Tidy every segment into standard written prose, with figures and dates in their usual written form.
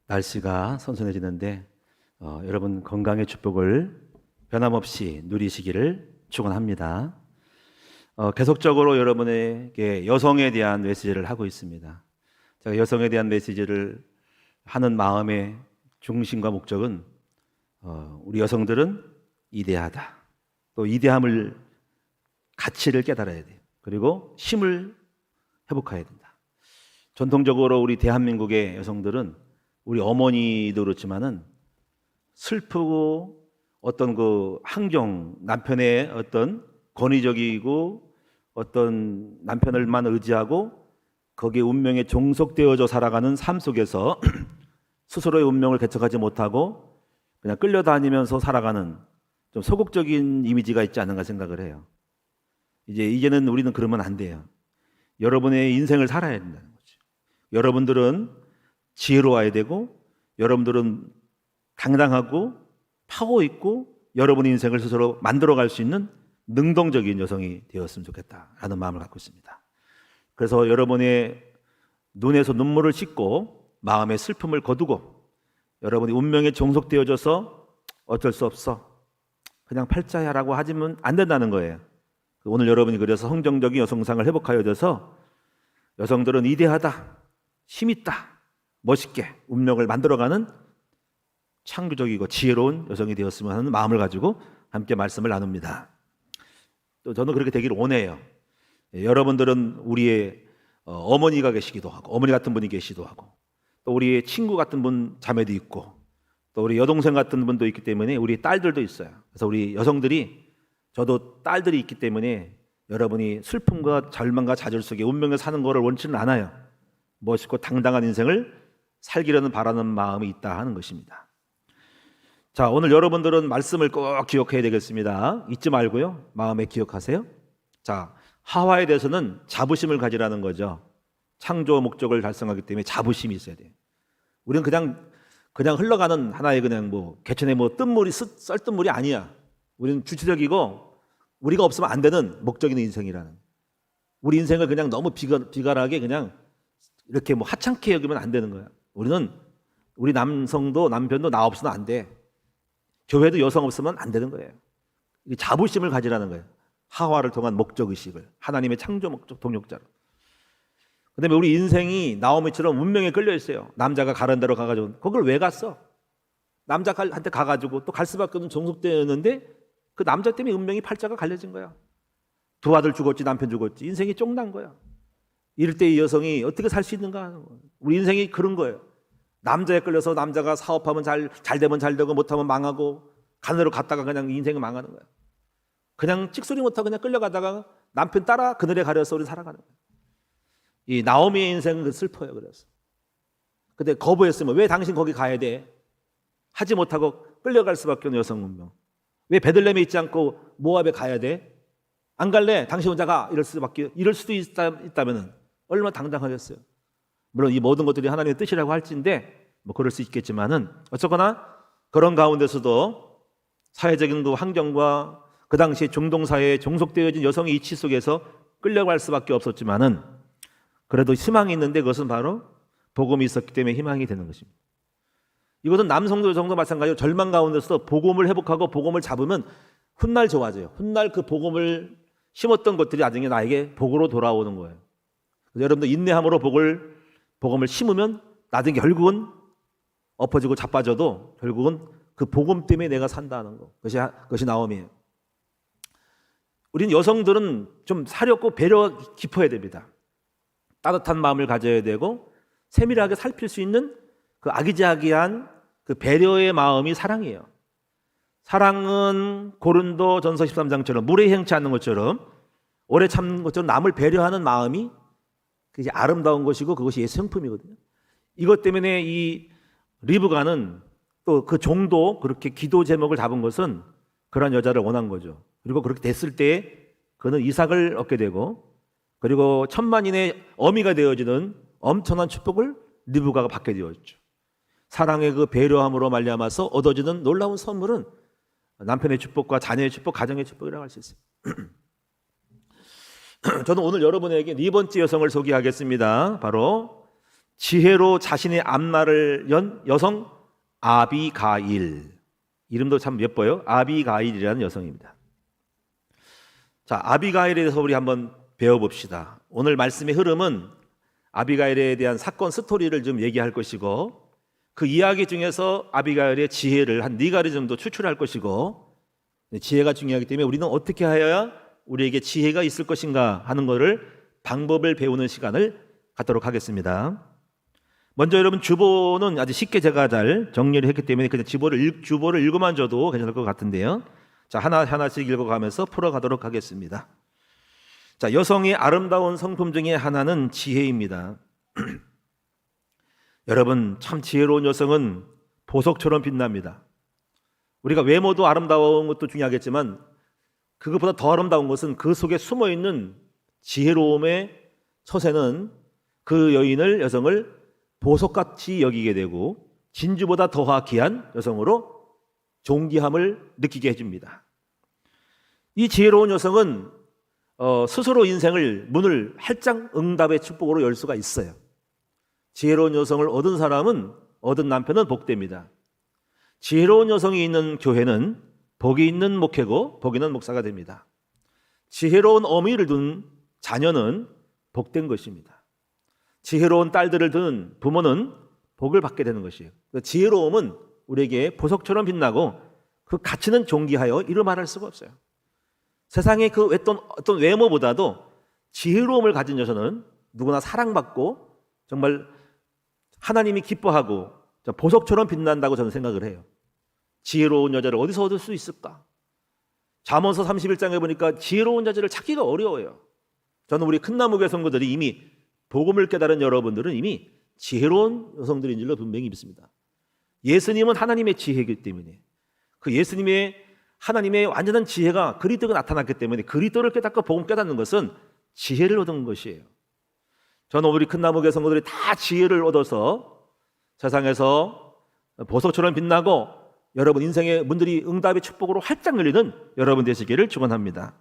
날씨가 선선해지는데 여러분 건강의 축복을 변함없이 누리시기를 축원합니다. 계속적으로 여러분에게 여성에 대한 메시지를 하고 있습니다. 제가 여성에 대한 메시지를 하는 마음의 중심과 목적은 우리 여성들은 이대하다. 또 이대함을 가치를 깨달아야 돼요. 그리고 힘을 회복해야 된다. 전통적으로 우리 대한민국의 여성들은 우리 어머니도 그렇지만은 슬프고 어떤 그 환경, 남편의 어떤 권위적이고 어떤 남편을만 의지하고 거기에 운명에 종속되어져 살아가는 삶 속에서 스스로의 운명을 개척하지 못하고 그냥 끌려다니면서 살아가는 좀 소극적인 이미지가 있지 않은가 생각을 해요. 이제는 우리는 그러면 안 돼요. 여러분의 인생을 살아야 된다는 거죠. 여러분들은 지혜로워야 되고 여러분들은 당당하고 파워 있고 여러분의 인생을 스스로 만들어갈 수 있는 능동적인 여성이 되었으면 좋겠다라는 마음을 갖고 있습니다. 그래서 여러분의 눈에서 눈물을 씻고 마음의 슬픔을 거두고 여러분이 운명에 종속되어져서 어쩔 수 없어 그냥 팔자야라고 하지면 안 된다는 거예요. 오늘 여러분이 그래서 성정적인 여성상을 회복하여져서 여성들은 이대하다, 힘있다, 멋있게 운명을 만들어가는 창조적이고 지혜로운 여성이 되었으면 하는 마음을 가지고 함께 말씀을 나눕니다. 또 저는 그렇게 되기를 원해요. 여러분들은 우리의 어머니가 계시기도 하고 어머니 같은 분이 계시기도 하고 또 우리의 친구 같은 분 자매도 있고 또 우리 여동생 같은 분도 있기 때문에 우리 딸들도 있어요. 그래서 우리 여성들이 저도 딸들이 있기 때문에 여러분이 슬픔과 절망과 좌절 속에 운명을 사는 것을 원치는 않아요. 멋있고 당당한 인생을 살기려는 바라는 마음이 있다 하는 것입니다. 자, 오늘 여러분들은 말씀을 꼭 기억해야 되겠습니다. 잊지 말고요. 마음에 기억하세요. 자, 하와에 대해서는 자부심을 가지라는 거죠. 창조 목적을 달성하기 때문에 자부심이 있어야 돼요. 우리는 그냥 흘러가는 하나의 그냥 개천에 뜬물이 썰뜬물이 아니야. 우리는 주체적이고 우리가 없으면 안 되는 목적 있는 인생이라는. 우리 인생을 그냥 너무 비관하게 그냥 이렇게 하찮게 여기면 안 되는 거야. 우리 남성도 남편도 나 없으면 안 돼. 교회도 여성 없으면 안 되는 거예요. 자부심을 가지라는 거예요. 하와를 통한 목적의식을 하나님의 창조 목적 동력자로. 그다음에 우리 인생이 나오미처럼 운명에 끌려 있어요. 남자가 가는 대로 가가지고 그걸 왜 갔어? 남자한테 가가지고 또 갈 수밖에 없는 종속되었는데 그 남자 때문에 운명이 팔자가 갈려진 거야. 두 아들 죽었지 남편 죽었지 인생이 쫑난 거야. 이럴 때 이 여성이 어떻게 살 수 있는가 하는 거예요. 우리 인생이 그런 거예요. 남자에 끌려서 남자가 사업하면 잘 되면 잘 되고 못하면 망하고 가는 대로 갔다가 그냥 인생이 망하는 거야. 그냥 찍소리 못하고 그냥 끌려가다가 남편 따라 그늘에 가려서 우리 살아가는 거야. 이 나오미의 인생은 슬퍼요. 그래서 근데 거부했으면 왜 당신 거기 가야 돼? 하지 못하고 끌려갈 수밖에 없는 여성 운명. 왜 베들레헴에 있지 않고 모압에 가야 돼? 안 갈래? 당신 혼자 가. 이럴 수도 있다면은 얼마나 당당하겠어요. 물론 이 모든 것들이 하나님의 뜻이라고 할지인데 그럴 수 있겠지만은 어쨌거나 그런 가운데서도 사회적인 그 환경과 그 당시 중동 사회에 종속되어진 여성의 이치 속에서 끌려갈 수밖에 없었지만은 그래도 희망이 있는데 그것은 바로 복음이 있었기 때문에 희망이 되는 것입니다. 이것은 남성도 여성도 마찬가지로 절망 가운데서도 복음을 회복하고 복음을 잡으면 훗날 좋아져요. 훗날 그 복음을 심었던 것들이 나중에 나에게 복으로 돌아오는 거예요. 그래서 여러분들 인내함으로 복음을 심으면 나중에 결국은 엎어지고 자빠져도 결국은 그 복음 때문에 내가 산다는 거. 그것이 나옴이에요. 우리는 여성들은 좀 사렵고 배려 깊어야 됩니다. 따뜻한 마음을 가져야 되고 세밀하게 살필 수 있는 그 아기자기한 그 배려의 마음이 사랑이에요. 사랑은 고린도 전서 13장처럼 물에 행치 않는 것처럼 오래 참는 것처럼 남을 배려하는 마음이 그게 아름다운 것이고 그것이 예수 성품이거든요. 이것 때문에 이 리브가는 또 그 종도 그렇게 기도 제목을 잡은 것은 그런 여자를 원한 거죠. 그리고 그렇게 됐을 때 그는 이삭을 얻게 되고 그리고 천만인의 어미가 되어지는 엄청난 축복을 리브가가 받게 되었죠. 사랑의 그 배려함으로 말미암아서 얻어지는 놀라운 선물은 남편의 축복과 자녀의 축복, 가정의 축복이라고 할 수 있어요. 저는 오늘 여러분에게 네 번째 여성을 소개하겠습니다. 바로 지혜로 자신의 앞날을 연 여성 아비가일. 이름도 참 예뻐요. 아비가일이라는 여성입니다. 자, 아비가일에 대해서 우리 한번 배워봅시다. 오늘 말씀의 흐름은 아비가일에 대한 사건 스토리를 좀 얘기할 것이고, 그 이야기 중에서 아비가일의 지혜를 한 4가지 정도 추출할 것이고, 지혜가 중요하기 때문에 우리는 어떻게 하여야 우리에게 지혜가 있을 것인가 하는 것을 방법을 배우는 시간을 갖도록 하겠습니다. 먼저 여러분, 주보는 아주 쉽게 제가 잘 정리를 했기 때문에 그냥 주보를 읽어만 줘도 괜찮을 것 같은데요. 자, 하나씩 읽어가면서 풀어가도록 하겠습니다. 자, 여성의 아름다운 성품 중에 하나는 지혜입니다. 여러분, 참 지혜로운 여성은 보석처럼 빛납니다. 우리가 외모도 아름다운 것도 중요하겠지만 그것보다 더 아름다운 것은 그 속에 숨어있는 지혜로움의 처세는 그 여성을 보석같이 여기게 되고 진주보다 더하 귀한 여성으로 존귀함을 느끼게 해줍니다. 이 지혜로운 여성은 스스로 인생을 문을 활짝 응답의 축복으로 열 수가 있어요. 지혜로운 여성을 얻은 사람은, 얻은 남편은 복됩니다. 지혜로운 여성이 있는 교회는 복이 있는 목회고 복이 있는 목사가 됩니다. 지혜로운 어미를 둔 자녀는 복된 것입니다. 지혜로운 딸들을 둔 부모는 복을 받게 되는 것이에요. 지혜로움은 우리에게 보석처럼 빛나고 그 가치는 존귀하여 이루 말할 수가 없어요. 세상의 그 어떤 외모보다도 지혜로움을 가진 여성은 누구나 사랑받고 정말 하나님이 기뻐하고 보석처럼 빛난다고 저는 생각을 해요. 지혜로운 여자를 어디서 얻을 수 있을까? 잠언서 31장에 보니까 지혜로운 여자를 찾기가 어려워요. 저는 우리 큰나무교회 성도들이 이미 복음을 깨달은 여러분들은 이미 지혜로운 여성들인 줄로 분명히 믿습니다. 예수님은 하나님의 지혜이기 때문에 그 하나님의 완전한 지혜가 그리스도가 나타났기 때문에 그리스도를 깨닫고 복음 깨닫는 것은 지혜를 얻은 것이에요. 저는 우리 큰나무교회 성도들이 다 지혜를 얻어서 세상에서 보석처럼 빛나고 여러분 인생의 문들이 응답의 축복으로 활짝 열리는 여러분 되시기를 축원합니다.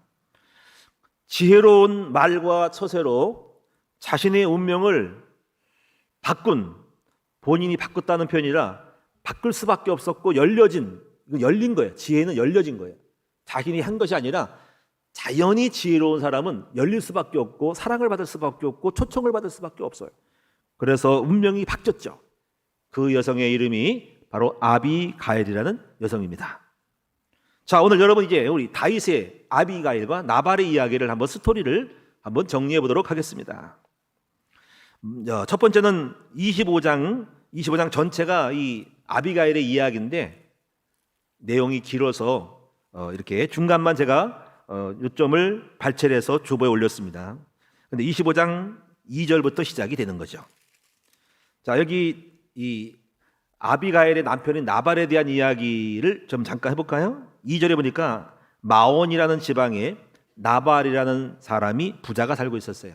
지혜로운 말과 처세로 자신의 운명을 본인이 바꿨다는 표현이라 바꿀 수밖에 없었고 열린 거예요. 지혜는 열려진 거예요. 자신이 한 것이 아니라 자연히 지혜로운 사람은 열릴 수밖에 없고 사랑을 받을 수밖에 없고 초청을 받을 수밖에 없어요. 그래서 운명이 바뀌었죠. 그 여성의 이름이 바로 아비가일이라는 여성입니다. 자, 오늘 여러분 이제 우리 다윗의 아비가일과 나발의 이야기를 스토리를 한번 정리해 보도록 하겠습니다. 첫 번째는 25장 전체가 이 아비가일의 이야기인데 내용이 길어서 이렇게 중간만 제가 요점을 발췌해서 주보에 올렸습니다. 근데 25장 2절부터 시작이 되는 거죠. 자, 여기 이 아비가일의 남편인 나발에 대한 이야기를 좀 잠깐 해볼까요? 2절에 보니까 마온이라는 지방에 나발이라는 사람이 부자가 살고 있었어요.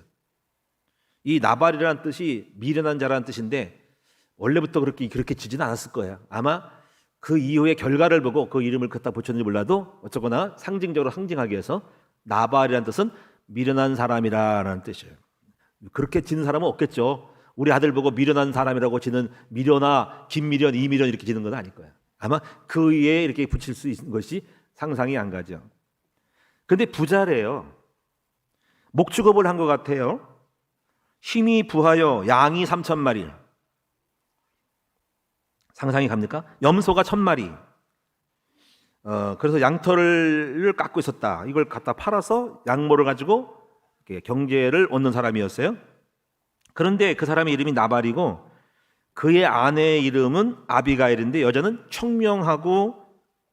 이 나발이라는 뜻이 미련한 자라는 뜻인데 원래부터 그렇게 지지는 않았을 거예요. 아마 그 이후의 결과를 보고 그 이름을 갖다 붙였는지 몰라도 어쨌거나 상징적으로 상징하기 위해서 나발이라는 뜻은 미련한 사람이라는 뜻이에요. 그렇게 지는 사람은 없겠죠. 우리 아들 보고 미련한 사람이라고 지는 미련아, 김미련, 이미련 이렇게 지는 건 아닐 거예요. 아마 그 위에 이렇게 붙일 수 있는 것이 상상이 안 가죠. 근데 부자래요. 목축업을 한 것 같아요. 힘이 부하여 양이 3,000마리. 상상이 갑니까? 염소가 1,000마리. 그래서 양털을 깎고 있었다. 이걸 갖다 팔아서 양모를 가지고 경제를 얻는 사람이었어요. 그런데 그 사람의 이름이 나발이고 그의 아내의 이름은 아비가일인데 여자는 청명하고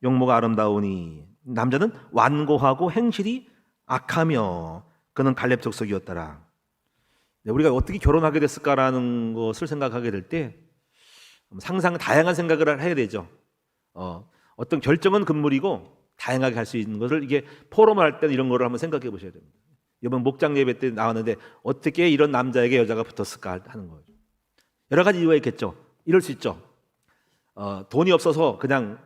용모가 아름다우니 남자는 완고하고 행실이 악하며 그는 갈렙 족속이었더라. 우리가 어떻게 결혼하게 됐을까라는 것을 생각하게 될 때 다양한 생각을 해야 되죠. 어떤 결정은 금물이고 다양하게 할 수 있는 것을 이게 포럼을 할 때는 이런 거를 한번 생각해 보셔야 됩니다. 이번 목장 예배 때 나왔는데 어떻게 이런 남자에게 여자가 붙었을까 하는 거죠. 여러 가지 이유가 있겠죠. 이럴 수 있죠. 돈이 없어서 그냥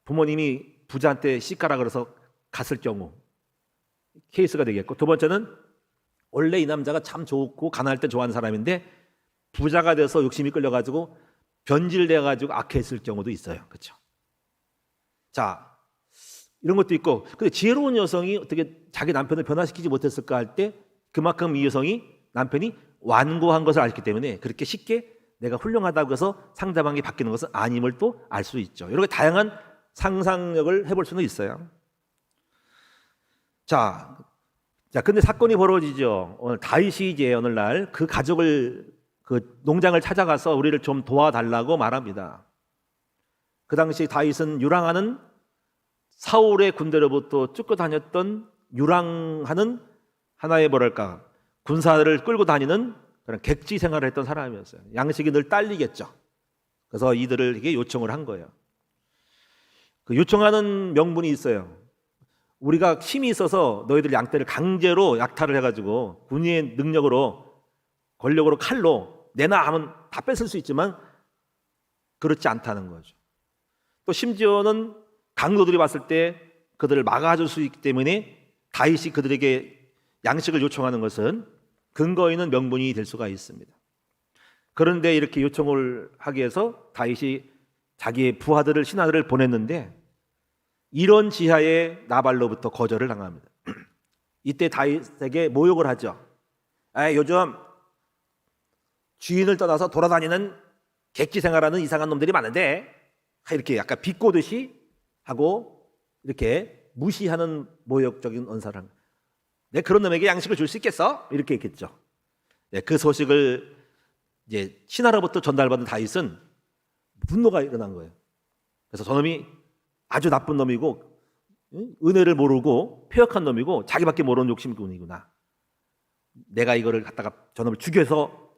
부모님이 부자한테 시가라 그래서 갔을 경우 케이스가 되겠고, 두 번째는 원래 이 남자가 참 좋고 가난할 때 좋아하는 사람인데 부자가 돼서 욕심이 끌려가지고 변질돼가지고 악했을 경우도 있어요. 그렇죠? 자, 이런 것도 있고, 근데 지혜로운 여성이 어떻게 자기 남편을 변화시키지 못했을까 할 때 그만큼 이 여성이 남편이 완고한 것을 알기 때문에 그렇게 쉽게 내가 훌륭하다고 해서 상대방이 바뀌는 것은 아님을 또 알 수 있죠. 이렇게 다양한 상상력을 해볼 수는 있어요. 자, 근데 사건이 벌어지죠. 오늘 다윗이 이제 어느 날 그 가족을 그 농장을 찾아가서 우리를 좀 도와달라고 말합니다. 그 당시 다윗은 유랑하는 사울의 군대로부터 쫓겨다녔던 유랑하는 하나의 뭐랄까 군사를 끌고 다니는 그런 객지 생활을 했던 사람이었어요. 양식이 늘 딸리겠죠. 그래서 이들에게 요청을 한 거예요. 그 요청하는 명분이 있어요. 우리가 힘이 있어서 너희들 양떼를 강제로 약탈을 해가지고 군인의 능력으로 권력으로 칼로 내놔 하면 다 뺏을 수 있지만 그렇지 않다는 거죠. 또 심지어는 강도들이 봤을 때 그들을 막아줄 수 있기 때문에 다윗이 그들에게 양식을 요청하는 것은 근거 있는 명분이 될 수가 있습니다. 그런데 이렇게 요청을 하기 위해서 다윗이 자기의 부하들을 신하들을 보냈는데 이런 지하에 나발로부터 거절을 당합니다. 이때 다윗에게 모욕을 하죠. 요즘 주인을 떠나서 돌아다니는 객지 생활하는 이상한 놈들이 많은데 이렇게 약간 비꼬듯이 하고 이렇게 무시하는 모욕적인 언사를 합니다. 내 그런 놈에게 양식을 줄 수 있겠어? 이렇게 했겠죠. 그 소식을 이제 신하로부터 전달받은 다윗은 분노가 일어난 거예요. 그래서 저놈이 아주 나쁜 놈이고 은혜를 모르고 폐역한 놈이고 자기밖에 모르는 욕심꾼이구나. 내가 이거를 갖다가 저놈을 죽여서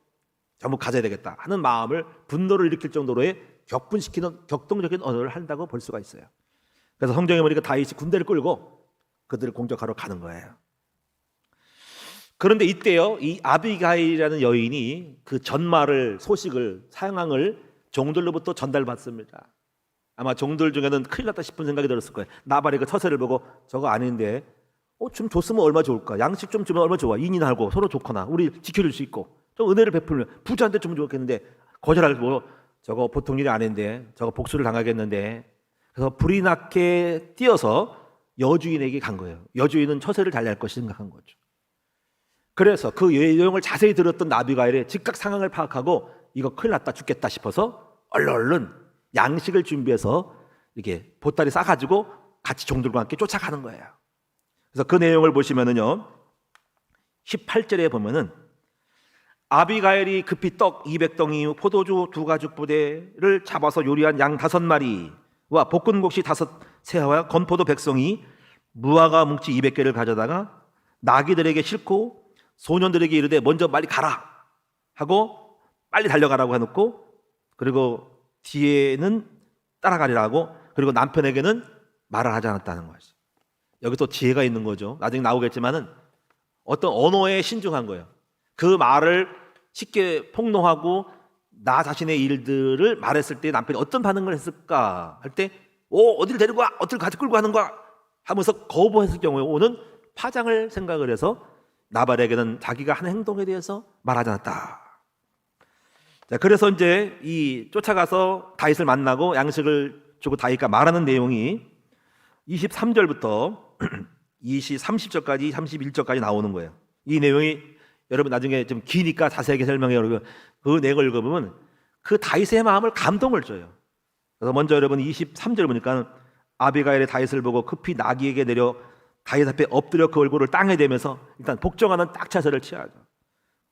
전부 가져야 되겠다 하는 마음을 분노를 일으킬 정도로의 격분시키는 격동적인 언어를 한다고 볼 수가 있어요. 그래서 성경에 보니까 다윗이 군대를 끌고 그들을 공격하러 가는 거예요. 그런데 이때요, 이 아비가일이라는 여인이 그 전말을 소식을 상황을 종들로부터 전달받습니다. 아마 종들 중에는 큰일 났다 싶은 생각이 들었을 거예요. 나발이 그 처세를 보고 저거 아닌데 좀 줬으면 얼마 좋을까? 양식 좀 주면 얼마 좋아? 인인하고 서로 좋거나 우리 지켜줄 수 있고 좀 은혜를 베풀면 부자한테 좀 좋겠는데 거절하고 저거 보통 일이 아닌데 저거 복수를 당하겠는데 그래서 불이 나게 뛰어서 여주인에게 간 거예요. 여주인은 처세를 달리할 것이 생각한 거죠. 그래서 그 내용을 자세히 들었던 아비가일이 즉각 상황을 파악하고 이거 큰일 났다 죽겠다 싶어서 얼른 양식을 준비해서 이렇게 보따리 싸가지고 같이 종들과 함께 쫓아가는 거예요. 그래서 그 내용을 보시면은요 18절에 보면은 아비가일이 급히 떡 200덩이 포도주 2가죽 부대를 잡아서 요리한 양 5마리와 볶은 곡식 5새와 건포도 100송이 무화과 뭉치 200개를 가져다가 나귀들에게 싣고 소년들에게 이르되 먼저 빨리 가라 하고 빨리 달려가라고 해놓고 그리고 뒤에는 따라가리라고 그리고 남편에게는 말을 하지 않았다는 거죠. 여기 또 지혜가 있는 거죠. 나중에 나오겠지만은 어떤 언어에 신중한 거예요. 그 말을 쉽게 폭로하고 나 자신의 일들을 말했을 때 남편이 어떤 반응을 했을까 할 때 어디를 데리고 와? 어디를 같이 끌고 가는 거야? 하면서 거부했을 경우에 오는 파장을 생각을 해서 나발에게는 자기가 한 행동에 대해서 말하지 않았다. 자, 그래서 이제 이 쫓아가서 다윗을 만나고 양식을 주고 다윗과 말하는 내용이 23절부터 30절까지 31절까지 나오는 거예요. 이 내용이 여러분 나중에 좀 기니까 자세하게 설명해요. 그 내용을 읽어보면 그 다윗의 마음을 감동을 줘요. 그래서 먼저 여러분 23절 보니까 아비가일의 다윗을 보고 급히 나귀에게 내려 다윗 앞에 엎드려 그 얼굴을 땅에 대면서 일단 복종하는 딱 차세를 취하죠.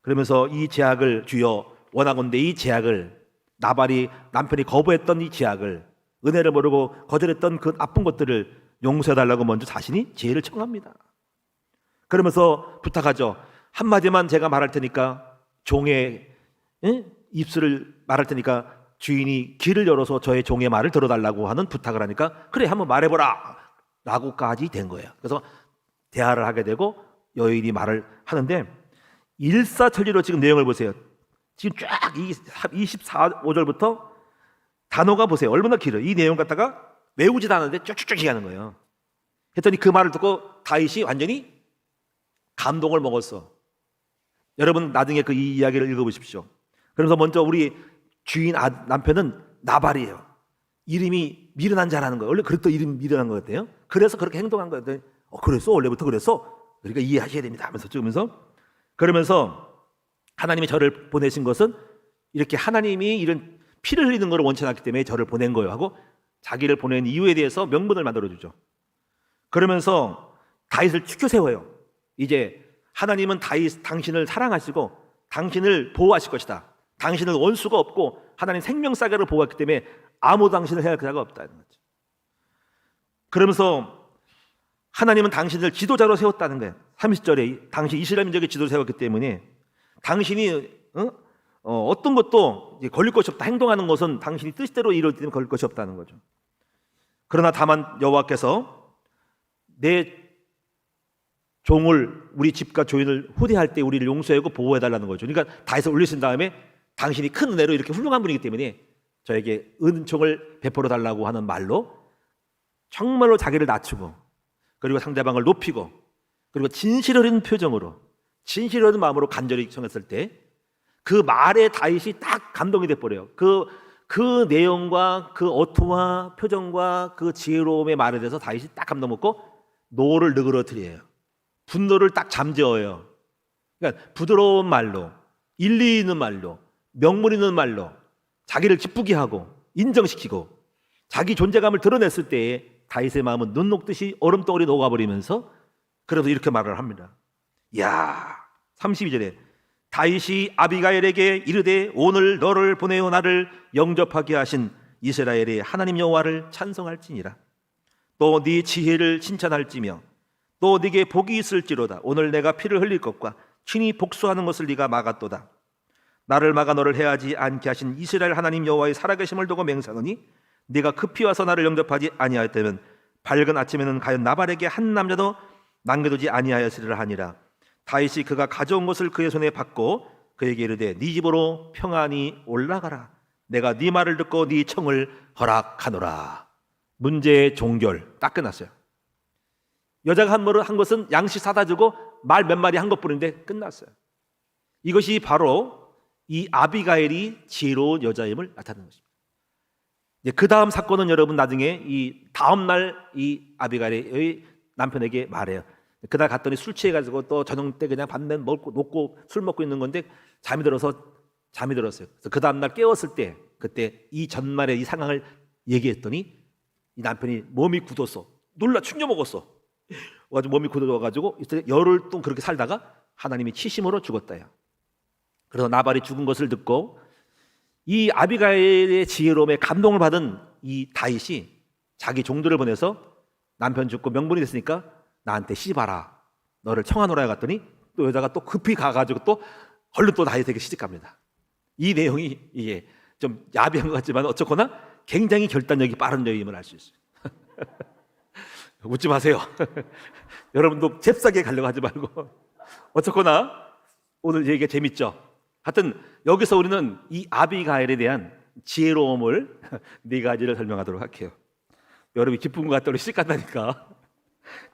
그러면서 이 제약을 주여 원하건대 이 제약을 나발이 남편이 거부했던 이 제약을 은혜를 모르고 거절했던 그 나쁜 것들을 용서해달라고 먼저 자신이 지혜를 청합니다. 그러면서 부탁하죠. 한마디만 제가 말할 테니까 종의 입술을 말할 테니까 주인이 귀를 열어서 저의 종의 말을 들어달라고 하는 부탁을 하니까 그래 한번 말해보라 라고까지 된 거예요. 그래서 대화를 하게 되고 여인이 말을 하는데 일사천리로 지금 내용을 보세요. 지금 쫙 24절부터 단어가 보세요. 얼마나 길어요. 이 내용 갖다가 외우지도 않았는데 쭉쭉쭉 얘기하는 거예요. 했더니 그 말을 듣고 다윗이 완전히 감동을 먹었어. 여러분 나중에 그 이 이야기를 읽어보십시오. 그러면서 먼저 우리 주인 남편은 나발이에요. 이름이 미련한 자라는 거예요. 원래 그랬던 이름이 미련한 것 같아요. 그래서 그렇게 행동한 거예요. 그랬어? 원래부터 그랬어? 그러니까 이해하셔야 됩니다 하면서 찍으면서, 그러면서 하나님이 저를 보내신 것은 이렇게 하나님이 이런 피를 흘리는 걸 원치 않기 때문에 저를 보낸 거예요 하고 자기를 보낸 이유에 대해서 명분을 만들어주죠. 그러면서 다윗을 추켜 세워요. 이제 하나님은 당신을 사랑하시고 당신을 보호하실 것이다. 당신은 원수가 없고 하나님 생명사계를 보호했기 때문에 아무도 당신을 해할 자가 없다는 거죠. 그러면서 하나님은 당신을 지도자로 세웠다는 거예요. 30절에 당시 이스라엘 민족의 지도를 세웠기 때문에 당신이 어떤 것도 걸릴 것이 없다. 행동하는 것은 당신이 뜻대로 이룰 때는 걸릴 것이 없다는 거죠. 그러나 다만 여호와께서 내 종을, 우리 집과 조인을 후대할 때 우리를 용서하고 보호해달라는 거죠. 그러니까 다윗을 올리신 다음에 당신이 큰 은혜로 이렇게 훌륭한 분이기 때문에 저에게 은총을 베풀어 달라고 하는 말로 정말로 자기를 낮추고 그리고 상대방을 높이고 그리고 진실 어린 표정으로 진실 어린 마음으로 간절히 청했을 때 그 말에 다윗이 딱 감동이 돼버려요. 그 내용과 그 어투와 표정과 그 지혜로움의 말에 대해서 다윗이 딱 감동 먹고 노를 느그러뜨려요. 분노를 딱 잠재워요. 그러니까 부드러운 말로, 일리 있는 말로, 명물 있는 말로 자기를 기쁘게 하고 인정시키고 자기 존재감을 드러냈을 때에 다윗의 마음은 눈 녹듯이 얼음덩어리 녹아버리면서 그래도 이렇게 말을 합니다. 야, 32절에 다윗이 아비가일에게 이르되 오늘 너를 보내어 나를 영접하게 하신 이스라엘의 하나님 여호와를 찬송할지니라. 또 네 지혜를 칭찬할지며 또 네게 복이 있을지로다. 오늘 내가 피를 흘릴 것과 친히 복수하는 것을 네가 막았도다. 나를 막아 너를 해하지 않게 하신 이스라엘 하나님 여호와의 살아계심을 두고 맹세하노니 네가 급히 와서 나를 영접하지 아니하였다면 밝은 아침에는 과연 나발에게 한 남자도 남겨두지 아니하였으리라 하니라. 다윗이 그가 가져온 것을 그의 손에 받고 그에게 이르되 네 집으로 평안히 올라가라. 내가 네 말을 듣고 네 청을 허락하노라. 문제의 종결 딱 끝났어요. 여자가 한 것은 양식 사다 주고 말 몇 마디 한 것뿐인데 끝났어요. 이것이 바로 이 아비가일이 지혜로운 여자임을 나타내는 것입니다. 그 다음 사건은 여러분 나중에 이 다음 날 이 아비가일의 남편에게 말해요. 그날 갔더니 술 취해가지고 또 저녁 때 그냥 밥만 먹고 술 먹고 있는 건데 잠이 들었어요. 그래서 그 다음 날 깨웠을 때 그때 이 전말의 이 상황을 얘기했더니 이 남편이 몸이 굳었어. 놀라 충격 먹었어. 아주 몸이 굳어가지고 열흘 동안 그렇게 살다가 하나님이 치심으로 죽었다요. 그래서 나발이 죽은 것을 듣고 이 아비가일의 지혜로움에 감동을 받은 이 다윗이 자기 종들을 보내서 남편 죽고 명분이 됐으니까 나한테 시집와라. 너를 청하노라 해갔더니 또 여자가 또 급히 가가지고 또 얼른 또 다윗에게 시집갑니다. 이 내용이 이게 좀 야비한 것 같지만 어쨌거나 굉장히 결단력이 빠른 여인임을 알 수 있어요. 웃지 마세요. 여러분도 잽싸게 가려고 하지 말고. 어쨌거나 오늘 얘기가 재밌죠. 하여튼 여기서 우리는 이 아비가일에 대한 지혜로움을 네 가지를 설명하도록 할게요. 여러분이 기쁜 것 같더니 시집 간다니까.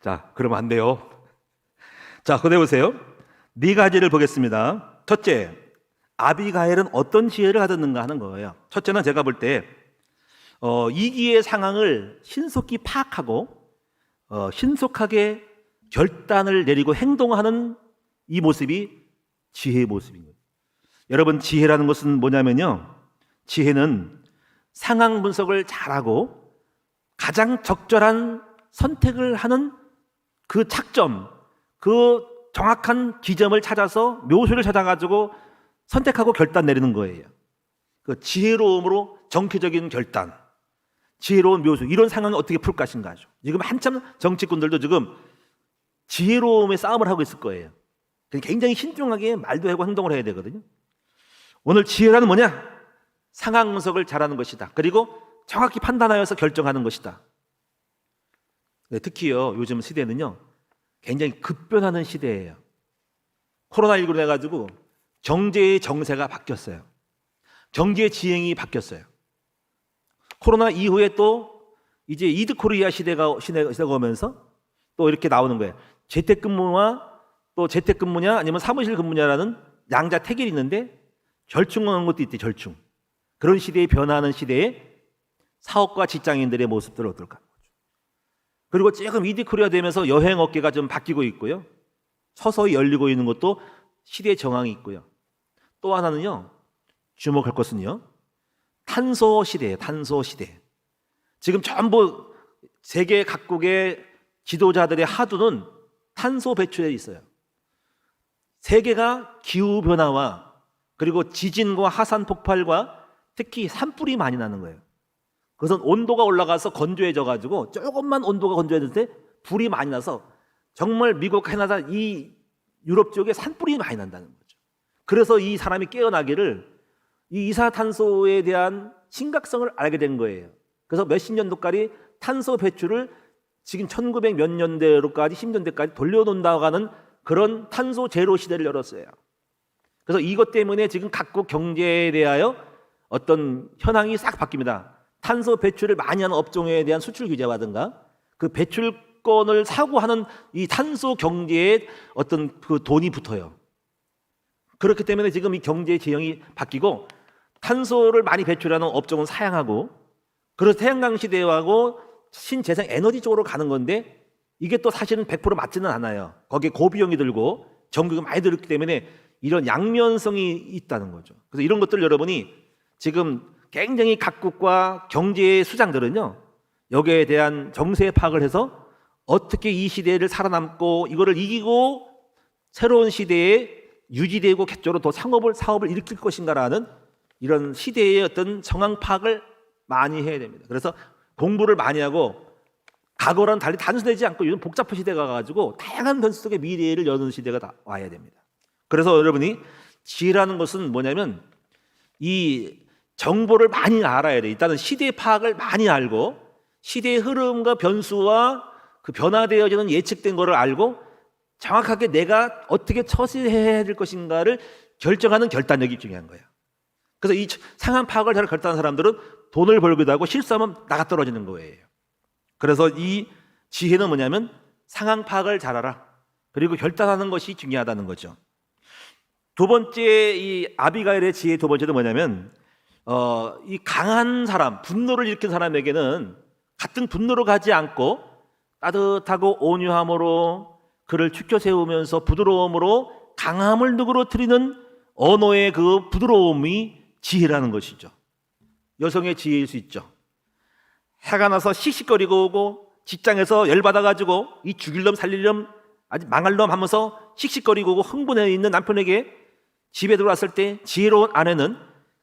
자, 그러면 안 돼요. 자, 그대 보세요. 네 가지를 보겠습니다. 첫째, 아비가일은 어떤 지혜를 가졌는가 하는 거예요. 첫째는 제가 볼 때 이기의 상황을 신속히 파악하고 신속하게 결단을 내리고 행동하는 이 모습이 지혜의 모습인 거예요. 여러분, 지혜라는 것은 뭐냐면요, 지혜는 상황 분석을 잘하고 가장 적절한 선택을 하는 그 착점, 그 정확한 지점을 찾아서 묘수를 찾아가지고 선택하고 결단 내리는 거예요. 그 지혜로움으로 정치적인 결단, 지혜로운 묘수, 이런 상황을 어떻게 풀 것인가 하죠. 지금 한참 정치꾼들도 지금 지혜로움의 싸움을 하고 있을 거예요. 굉장히 신중하게 말도 하고 행동을 해야 되거든요. 오늘 지혜라는 뭐냐? 상황 분석을 잘하는 것이다. 그리고 정확히 판단하여서 결정하는 것이다. 특히요, 요즘 시대는요 굉장히 급변하는 시대예요. 코로나19로 해가지고 경제의 정세가 바뀌었어요. 경제 지형이 바뀌었어요. 코로나 이후에 또 이제 이드 코리아 시대가 오면서 또 이렇게 나오는 거예요. 재택근무와 또 재택근무냐 아니면 사무실 근무냐라는 양자 태길이 있는데 절충하는 것도 있대. 절충. 그런 시대에 변화하는 시대에 사업과 직장인들의 모습들은 어떨까? 그리고 지금 이디 코리아 되면서 여행 업계가 좀 바뀌고 있고요. 서서히 열리고 있는 것도 시대의 정황이 있고요. 또 하나는요, 주목할 것은요, 탄소 시대예요. 탄소 시대. 지금 전부 세계 각국의 지도자들의 하두는 탄소 배출에 있어요. 세계가 기후 변화와 그리고 지진과 화산 폭발과 특히 산불이 많이 나는 거예요. 그것은 온도가 올라가서 건조해져 가지고 조금만 온도가 건조해질 때 불이 많이 나서 정말 미국, 캐나다, 이 유럽 지역에 산불이 많이 난다는 거죠. 그래서 이 사람이 깨어나기를 이 이산화탄소에 대한 심각성을 알게 된 거예요. 그래서 몇십 년도까지 탄소 배출을 지금 1900 몇 년대로까지 10년대까지 돌려놓는다고 하는 그런 탄소 제로 시대를 열었어요. 그래서 이것 때문에 지금 각국 경제에 대하여 어떤 현황이 싹 바뀝니다. 탄소 배출을 많이 하는 업종에 대한 수출 규제라든가 그 배출권을 사고 하는 이 탄소 경제에 어떤 그 돈이 붙어요. 그렇기 때문에 지금 이 경제 지형이 바뀌고 탄소를 많이 배출하는 업종은 사양하고, 그래서 태양광 시대하고 신재생 에너지 쪽으로 가는 건데 이게 또 사실은 100% 맞지는 않아요. 거기에 고비용이 들고 전기가 많이 들기 때문에 이런 양면성이 있다는 거죠. 그래서 이런 것들 여러분이 지금 굉장히 각국과 경제의 수장들은요, 여기에 대한 정세 파악을 해서 어떻게 이 시대를 살아남고 이거를 이기고 새로운 시대에 유지되고 개조로 더 사업을 일으킬 것인가라는 이런 시대의 어떤 정황 파악을 많이 해야 됩니다. 그래서 공부를 많이 하고 과거랑 달리 단순하지 않고 요즘 복잡한 시대가 가지고 다양한 변수 속에 미래를 여는 시대가 다 와야 됩니다. 그래서 여러분이 지혜라는 것은 뭐냐면 이 정보를 많이 알아야 돼. 일단은 시대 파악을 많이 알고 시대의 흐름과 변수와 그 변화되어지는 예측된 거를 알고 정확하게 내가 어떻게 처신해야 될 것인가를 결정하는 결단력이 중요한 거예요. 그래서 이 상황 파악을 잘 결단하는 사람들은 돈을 벌기도 하고 실수하면 나가 떨어지는 거예요. 그래서 이 지혜는 뭐냐면 상황 파악을 잘하라. 그리고 결단하는 것이 중요하다는 거죠. 두 번째 이 아비가일의 지혜 두 번째는 뭐냐면 이 강한 사람, 분노를 일으킨 사람에게는 같은 분노로 가지 않고 따뜻하고 온유함으로 그를 축켜 세우면서 부드러움으로 강함을 누그러뜨리는 언어의 그 부드러움이 지혜라는 것이죠. 여성의 지혜일 수 있죠. 해가 나서 씩씩거리고 오고 직장에서 열받아가지고 이 죽일 놈 살릴 놈 아주 망할 놈 하면서 씩씩거리고 오고 흥분해 있는 남편에게 집에 들어왔을 때 지혜로운 아내는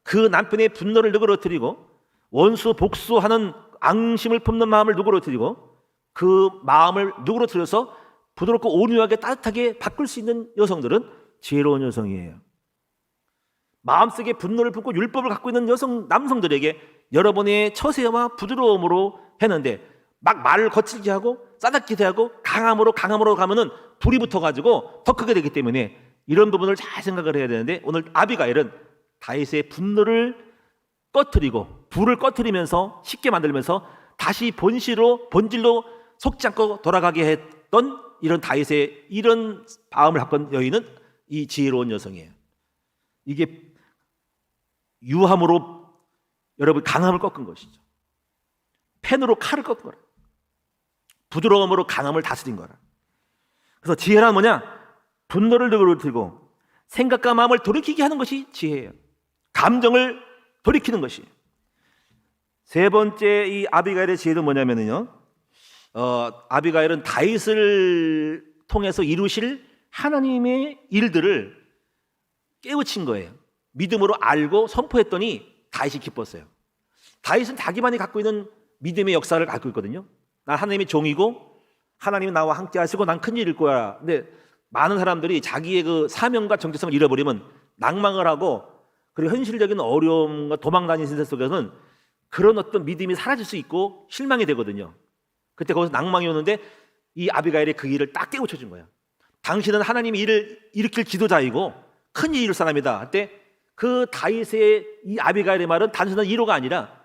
그 남편의 분노를 누그러뜨리고 원수 복수하는 앙심을 품는 마음을 누그러뜨리고 그 마음을 누그러뜨려서 부드럽고 온유하게 따뜻하게 바꿀 수 있는 여성들은 지혜로운 여성이에요. 마음속에 분노를 품고 율법을 갖고 있는 남성들에게 여러분의 처세와 부드러움으로 했는데 막 말을 거칠게 하고 싸닥게 하고 강함으로 가면은 불이 붙어가지고 더 크게 되기 때문에 이런 부분을 잘 생각을 해야 되는데 오늘 아비가일은 다윗의 분노를 꺼트리고 불을 꺼트리면서 쉽게 만들면서 다시 본질로 속지 않고 돌아가게 했던 이런 다윗의 이런 마음을 갖고 있는 여인은 이 지혜로운 여성이에요. 이게 유함으로 여러분 강함을 꺾은 것이죠. 펜으로 칼을 꺾은 거라. 부드러움으로 강함을 다스린 거라. 그래서 지혜란 뭐냐? 분노를 누그러뜨리고 생각과 마음을 돌이키게 하는 것이 지혜예요. 감정을 돌이키는 것이. 세 번째 이 아비가일의 지혜는 뭐냐면요. 아비가일은 다윗을 통해서 이루실 하나님의 일들을 깨우친 거예요. 믿음으로 알고 선포했더니 다윗이 기뻤어요. 다윗은 자기만이 갖고 있는 믿음의 역사를 갖고 있거든요. 난 하나님의 종이고 하나님이 나와 함께 하시고 난 큰일 일 거야. 근데 많은 사람들이 자기의 그 사명과 정체성을 잃어버리면 낭망을 하고 그리고 현실적인 어려움과 도망다니는 세상 속에서는 그런 어떤 믿음이 사라질 수 있고 실망이 되거든요. 그때 거기서 낭망이 오는데 이 아비가일이 그 일을 딱 깨우쳐준 거예요. 당신은 하나님이 일을 일으킬 지도자이고 큰일 이룰 사람이다. 그때 그 다윗의 이 아비가일의 말은 단순한 위로가 아니라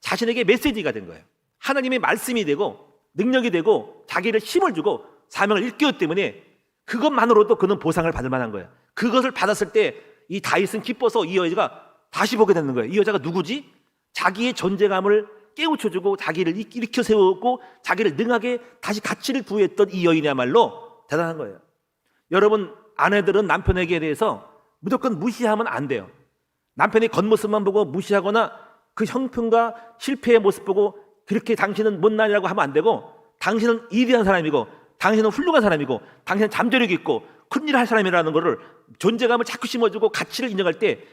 자신에게 메시지가 된 거예요. 하나님의 말씀이 되고 능력이 되고 자기를 힘을 주고 사명을 일깨웠기 때문에 그것만으로도 그는 보상을 받을 만한 거예요. 그것을 받았을 때 이 다윗은 기뻐서 이 여자가 다시 보게 되는 거예요. 이 여자가 누구지? 자기의 존재감을 깨우쳐주고 자기를 일으켜 세우고 자기를 능하게 다시 가치를 부여했던 이 여인이야말로 대단한 거예요. 여러분, 아내들은 남편에게 대해서 무조건 무시하면 안 돼요. 남편의 겉모습만 보고 무시하거나 그 형편과 실패의 모습 보고 그렇게 당신은 못난이라고 하면 안 되고, 당신은 위대한 사람이고 당신은 훌륭한 사람이고 당신은 잠재력이 있고 큰일을 할 사람이라는 것을 존재감을 자꾸 심어주고 가치를 인정할 때,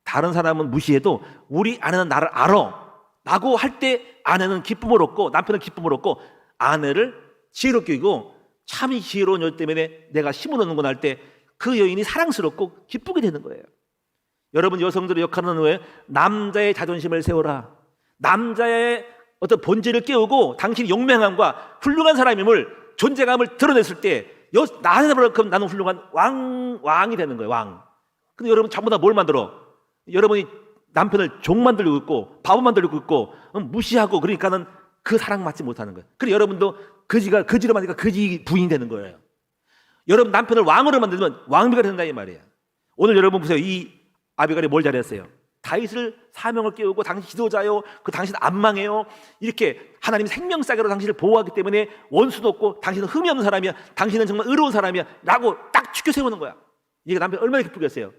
다른 사람은 무시해도 우리 아내는 나를 알아 라고 할 때 아내는 기쁨을 얻고 남편은 기쁨을 얻고 아내를 지혜롭게 여기고 참 지혜로운 여인 때문에 내가 힘을 얻는구나 할 때 그 여인이 사랑스럽고 기쁘게 되는 거예요. 여러분, 여성들의 역할은 왜? 남자의 자존심을 세워라. 남자의 어떤 본질을 깨우고 당신이 용맹함과 훌륭한 사람임을 존재감을 드러냈을 때 나는 나는 훌륭한 왕이 되는 거예요. 왕. 근데 여러분 전부 다 뭘 만들어? 여러분이 남편을 종 만들고 있고 바보 만들고 있고 무시하고, 그러니까는 그 사랑 받지 못하는 거예요. 그래 여러분도 거지로 만드니까 거지 부인이 되는 거예요. 여러분 남편을 왕으로 만들면 왕비가 된다 이 말이에요. 오늘 여러분 보세요. 이 아비갈이 뭘 잘했어요? 다윗을 사명을 깨우고 당신 지도자요, 당신 안 망해요, 이렇게 하나님 생명싸개로 당신을 보호하기 때문에 원수도 없고 당신은 흠이 없는 사람이야, 당신은 정말 의로운 사람이야 라고 딱 추켜 세우는 거야. 이게 남편 얼마나 기쁘겠어요.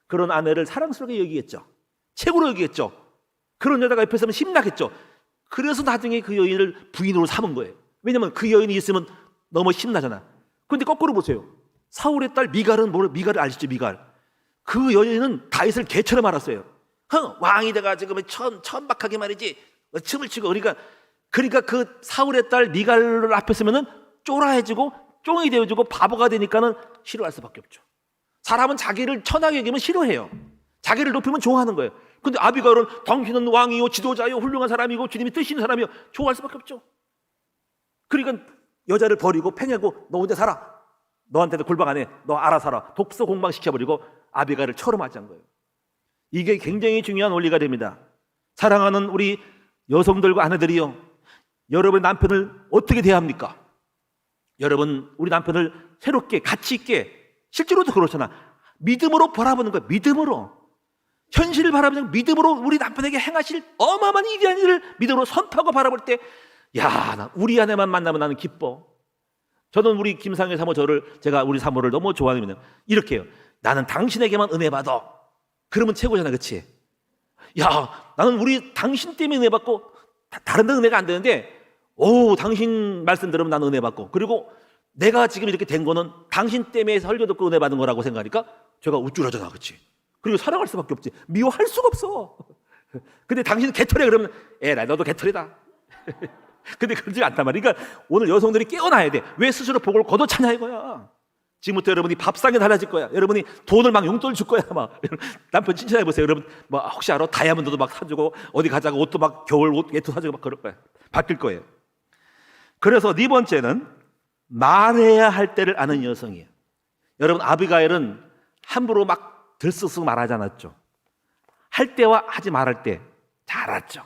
그런 아내를 사랑스럽게 여기겠죠. 최고로 여기겠죠. 그런 여자가 옆에 있으면 힘나겠죠. 그래서 나중에 그 여인을 부인으로 삼은 거예요. 왜냐면 그 여인이 있으면 너무 힘나잖아. 그런데 거꾸로 보세요. 사울의 딸 미갈은 미갈을 아시죠? 미갈. 그 여인은 다윗을 개처럼 알았어요. 왕이 돼가지고 천박하게 말이지 춤을 추고, 그러니까 그 사울의 딸 미갈을 앞에 서면은 쪼라해지고 쫑이 되어지고 바보가 되니까는 싫어할 수밖에 없죠. 사람은 자기를 천하게 여기면 싫어해요. 자기를 높이면 좋아하는 거예요. 근데 아비갈은 당신은 왕이요, 지도자요, 훌륭한 사람이고 주님이 뜻있는 사람이요, 좋아할 수밖에 없죠. 그러니까 여자를 버리고 팽하고 너 혼자 살아, 너한테도 골방 안 해, 너 알아서 살아, 독서 공방시켜버리고 아비갈을 처럼하지 않은 거예요. 이게 굉장히 중요한 원리가 됩니다. 사랑하는 우리 여성들과 아내들이요, 여러분의 남편을 어떻게 대합니까? 여러분 우리 남편을 새롭게 가치 있게, 실제로도 그렇잖아, 믿음으로 바라보는 거예요. 믿음으로, 현실을 바라보는 믿음으로 우리 남편에게 행하실 어마어마한 위대한 일을 믿음으로 선포하고 바라볼 때, 나 우리 아내만 만나면 나는 기뻐. 저는 우리 김상현 사모 제가 우리 사모를 너무 좋아합니다. 이렇게 해요. 나는 당신에게만 은혜 받아. 그러면 최고잖아, 그렇지? 나는 당신 때문에 은혜 받고 다른 데 은혜가 안 되는데, 당신 말씀 들으면 나는 은혜 받고, 그리고 내가 지금 이렇게 된 거는 당신 때문에 설교 듣고 은혜 받은 거라고 생각하니까 제가 우쭐하잖아, 그렇지? 그리고 사랑할 수밖에 없지. 미워할 수가 없어. 근데 당신은 개털이야 그러면 에라이 너도 개털이다. 근데 그러지 않단 말이야. 그러니까 오늘 여성들이 깨어나야 돼. 왜 스스로 복을 거둬차냐 이거야. 지금부터 여러분이 밥상에 달라질 거야. 여러분이 돈을 막 용돈을 줄 거야. 막 남편 칭찬해 보세요. 여러분 혹시 알아? 다이아몬드도 막 사주고 어디 가자고 옷도 막 겨울 옷 예토 사주고 막 그럴 거야. 바뀔 거예요. 그래서 네 번째는 말해야 할 때를 아는 여성이에요. 여러분 아비가일은 함부로 막 들썩썩 말하지 않았죠. 할 때와 하지 말할 때 잘 알았죠.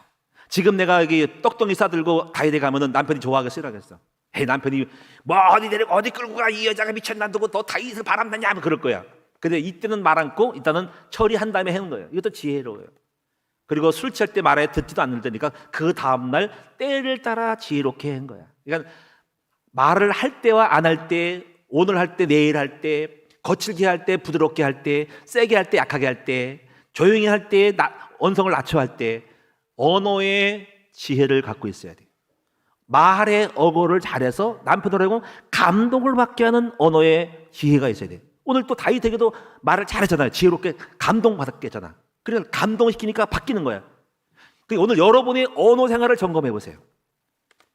지금 내가 여기 떡덩이 싸들고 다이대 가면은 남편이 좋아하겠어, 싫어하겠어? 남편이 어디 데리고 어디 끌고 가, 이 여자가 미쳤나 두고 너 다윗을 바람났냐 하면 그럴 거야. 근데 이때는 말 않고 일단은 처리한 다음에 하는 거예요. 이것도 지혜로워요. 그리고 술 취할 때 말해 듣지도 않을 때니까 그 다음날 때를 따라 지혜롭게 한 거야. 그러니까 말을 할 때와 안 할 때, 오늘 할 때, 내일 할 때, 거칠게 할 때, 부드럽게 할 때, 세게 할 때, 약하게 할 때, 조용히 할 때, 언성을 낮춰 할 때 언어의 지혜를 갖고 있어야 돼요. 말의 어고를 잘해서 남편으로 감동을 받게 하는 언어의 지혜가 있어야 돼요. 오늘 또 다윗에게도 말을 잘했잖아요. 지혜롭게 감동받았게 했잖아. 그래서 감동시키니까 바뀌는 거야. 오늘 여러분의 언어 생활을 점검해 보세요.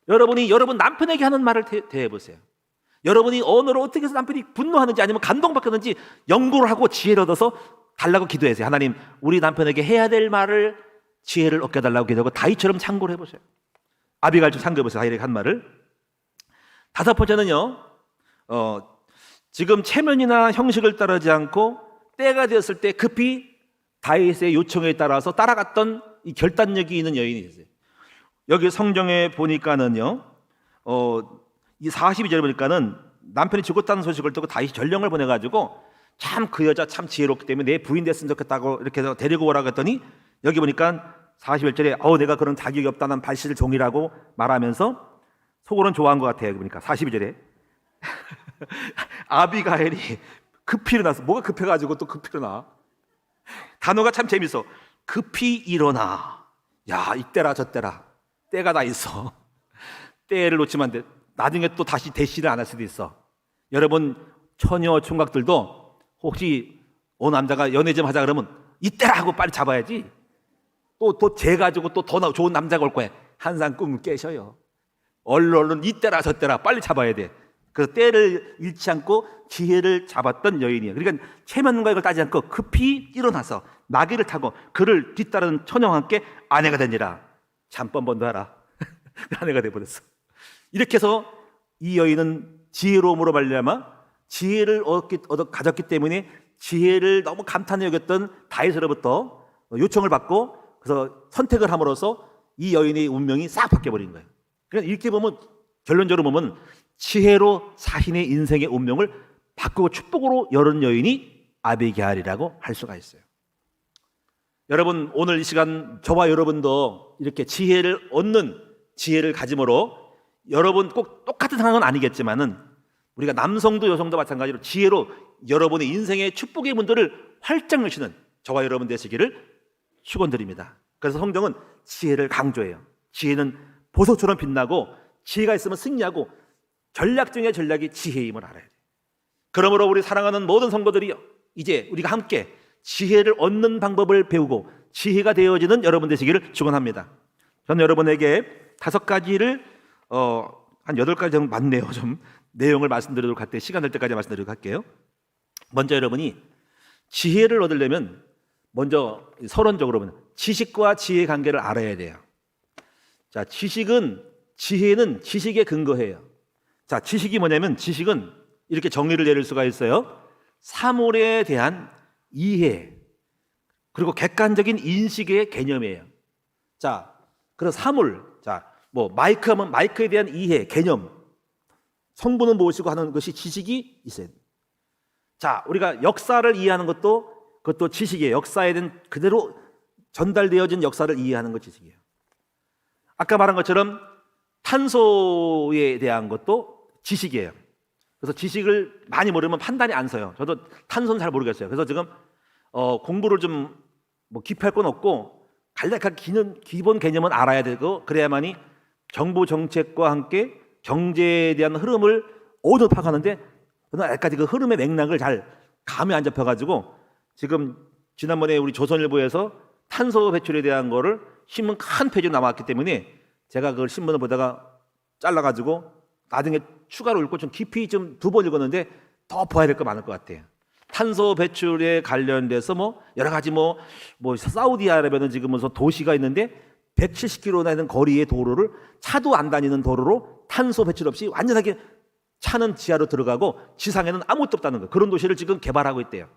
여러분 남편에게 하는 말을 대해 보세요. 여러분이 언어를 어떻게 해서 남편이 분노하는지 아니면 감동받았는지 연구를 하고 지혜를 얻어서 달라고 기도하세요. 하나님, 우리 남편에게 해야 될 말을 지혜를 얻게 달라고 기도하고 다윗처럼 참고를 해보세요. 아비가일 좀 참고해보세요. 다윗에게 한 말을. 다섯 번째는요, 지금 체면이나 형식을 따르지 않고 때가 되었을 때 급히 다윗의 요청에 따라서 따라갔던 이 결단력이 있는 여인이 있어요. 여기 성경에 보니까는요, 이 42절에 보니까는 남편이 죽었다는 소식을 듣고 다윗이 전령을 보내가지고 참 그 여자 참 지혜롭기 때문에 내 부인 됐으면 좋겠다고 이렇게 해서 데리고 오라고 했더니 여기 보니까 41절에 내가 그런 자격이 없다, 난 발실 종이라고 말하면서 속으로는 좋아한 것 같아요. 여기 보니까 42절에 아비가일이 급히 일어나서, 뭐가 급해가지고 또 급히 일어나, 단어가 참 재밌어. 급히 일어나. 야, 이때라 저때라, 때가 다 있어. 때를 놓치면 안 돼. 나중에 또 다시 대시를 안 할 수도 있어. 여러분 처녀 총각들도 혹시 남자가 연애 좀 하자 그러면 이때라 하고 빨리 잡아야지. 또 재 가지고 또 더 좋은 남자가 올 거야. 항상 꿈을 깨셔요. 얼른 이때라 저때라 빨리 잡아야 돼. 그 때를 잃지 않고 지혜를 잡았던 여인이에요. 그러니까 체면과 이걸 따지지 않고 급히 일어나서 나귀를 타고 그를 뒤따르는 처녀와 함께 아내가 되니라. 참 뻔뻔도 하라. 아내가 돼버렸어. 이렇게 해서 이 여인은 지혜로움으로 말미암아 지혜를 가졌기 때문에 지혜를 너무 감탄히 여겼던 다윗으로부터 요청을 받고 그래서 선택을 함으로써 이 여인의 운명이 싹 바뀌어버린 거예요. 그러니까 이렇게 보면, 결론적으로 보면 지혜로 자신의 인생의 운명을 바꾸고 축복으로 여는 여인이 아비게일이라고 할 수가 있어요. 여러분 오늘 이 시간 저와 여러분도 이렇게 지혜를 얻는 지혜를 가짐으로, 여러분 꼭 똑같은 상황은 아니겠지만은 우리가 남성도 여성도 마찬가지로 지혜로 여러분의 인생의 축복의 문들을 활짝 여시는 저와 여러분 되시기를 축원드립니다. 그래서 성경은 지혜를 강조해요. 지혜는 보석처럼 빛나고 지혜가 있으면 승리하고 전략 중에 전략이 지혜임을 알아야 돼요. 그러므로 우리 사랑하는 모든 성도들이요, 이제 우리가 함께 지혜를 얻는 방법을 배우고 지혜가 되어지는 여러분 되시기를 축원합니다. 저는 여러분에게 5가지를 한 8가지 정도 맞네요. 좀 내용을 말씀드리도록 할 때 시간 될 때까지 말씀드리도록 할게요. 먼저 여러분이 지혜를 얻으려면 먼저 서론적으로 보면 지식과 지혜의 관계를 알아야 돼요. 자, 지혜는 지식에 근거해요. 자, 지식이 뭐냐면, 지식은 이렇게 정리를 내릴 수가 있어요. 사물에 대한 이해, 그리고 객관적인 인식의 개념이에요. 자, 그래서 사물, 마이크 하면 마이크에 대한 이해, 개념, 성분은 무엇이고 하는 것이 지식이 있어요. 자, 우리가 역사를 이해하는 그것도 지식이에요. 역사에 대한 그대로 전달되어진 역사를 이해하는 것 지식이에요. 아까 말한 것처럼 탄소에 대한 것도 지식이에요. 그래서 지식을 많이 모르면 판단이 안 서요. 저도 탄소는 잘 모르겠어요. 그래서 지금 공부를 좀 깊이 할 건 없고 간략한 기본 개념은 알아야 되고, 그래야만이 정부 정책과 함께 경제에 대한 흐름을 어느 파악하는데, 아직까지 그 흐름의 맥락을 잘 감이 안 잡혀가지고, 지금 지난번에 우리 조선일보에서 탄소 배출에 대한 거를 신문 큰 페이지로 나왔기 때문에 제가 그걸 신문을 보다가 잘라가지고 나중에 추가로 읽고 좀 깊이 좀 2번 읽었는데 더 봐야 될 거 많을 것 같아요. 탄소 배출에 관련돼서 여러 가지 사우디아라비아는 지금 무슨 도시가 있는데 170km나 되는 거리의 도로를 차도 안 다니는 도로로 탄소 배출 없이 완전하게 차는 지하로 들어가고 지상에는 아무것도 없다는 거예요. 그런 도시를 지금 개발하고 있대요.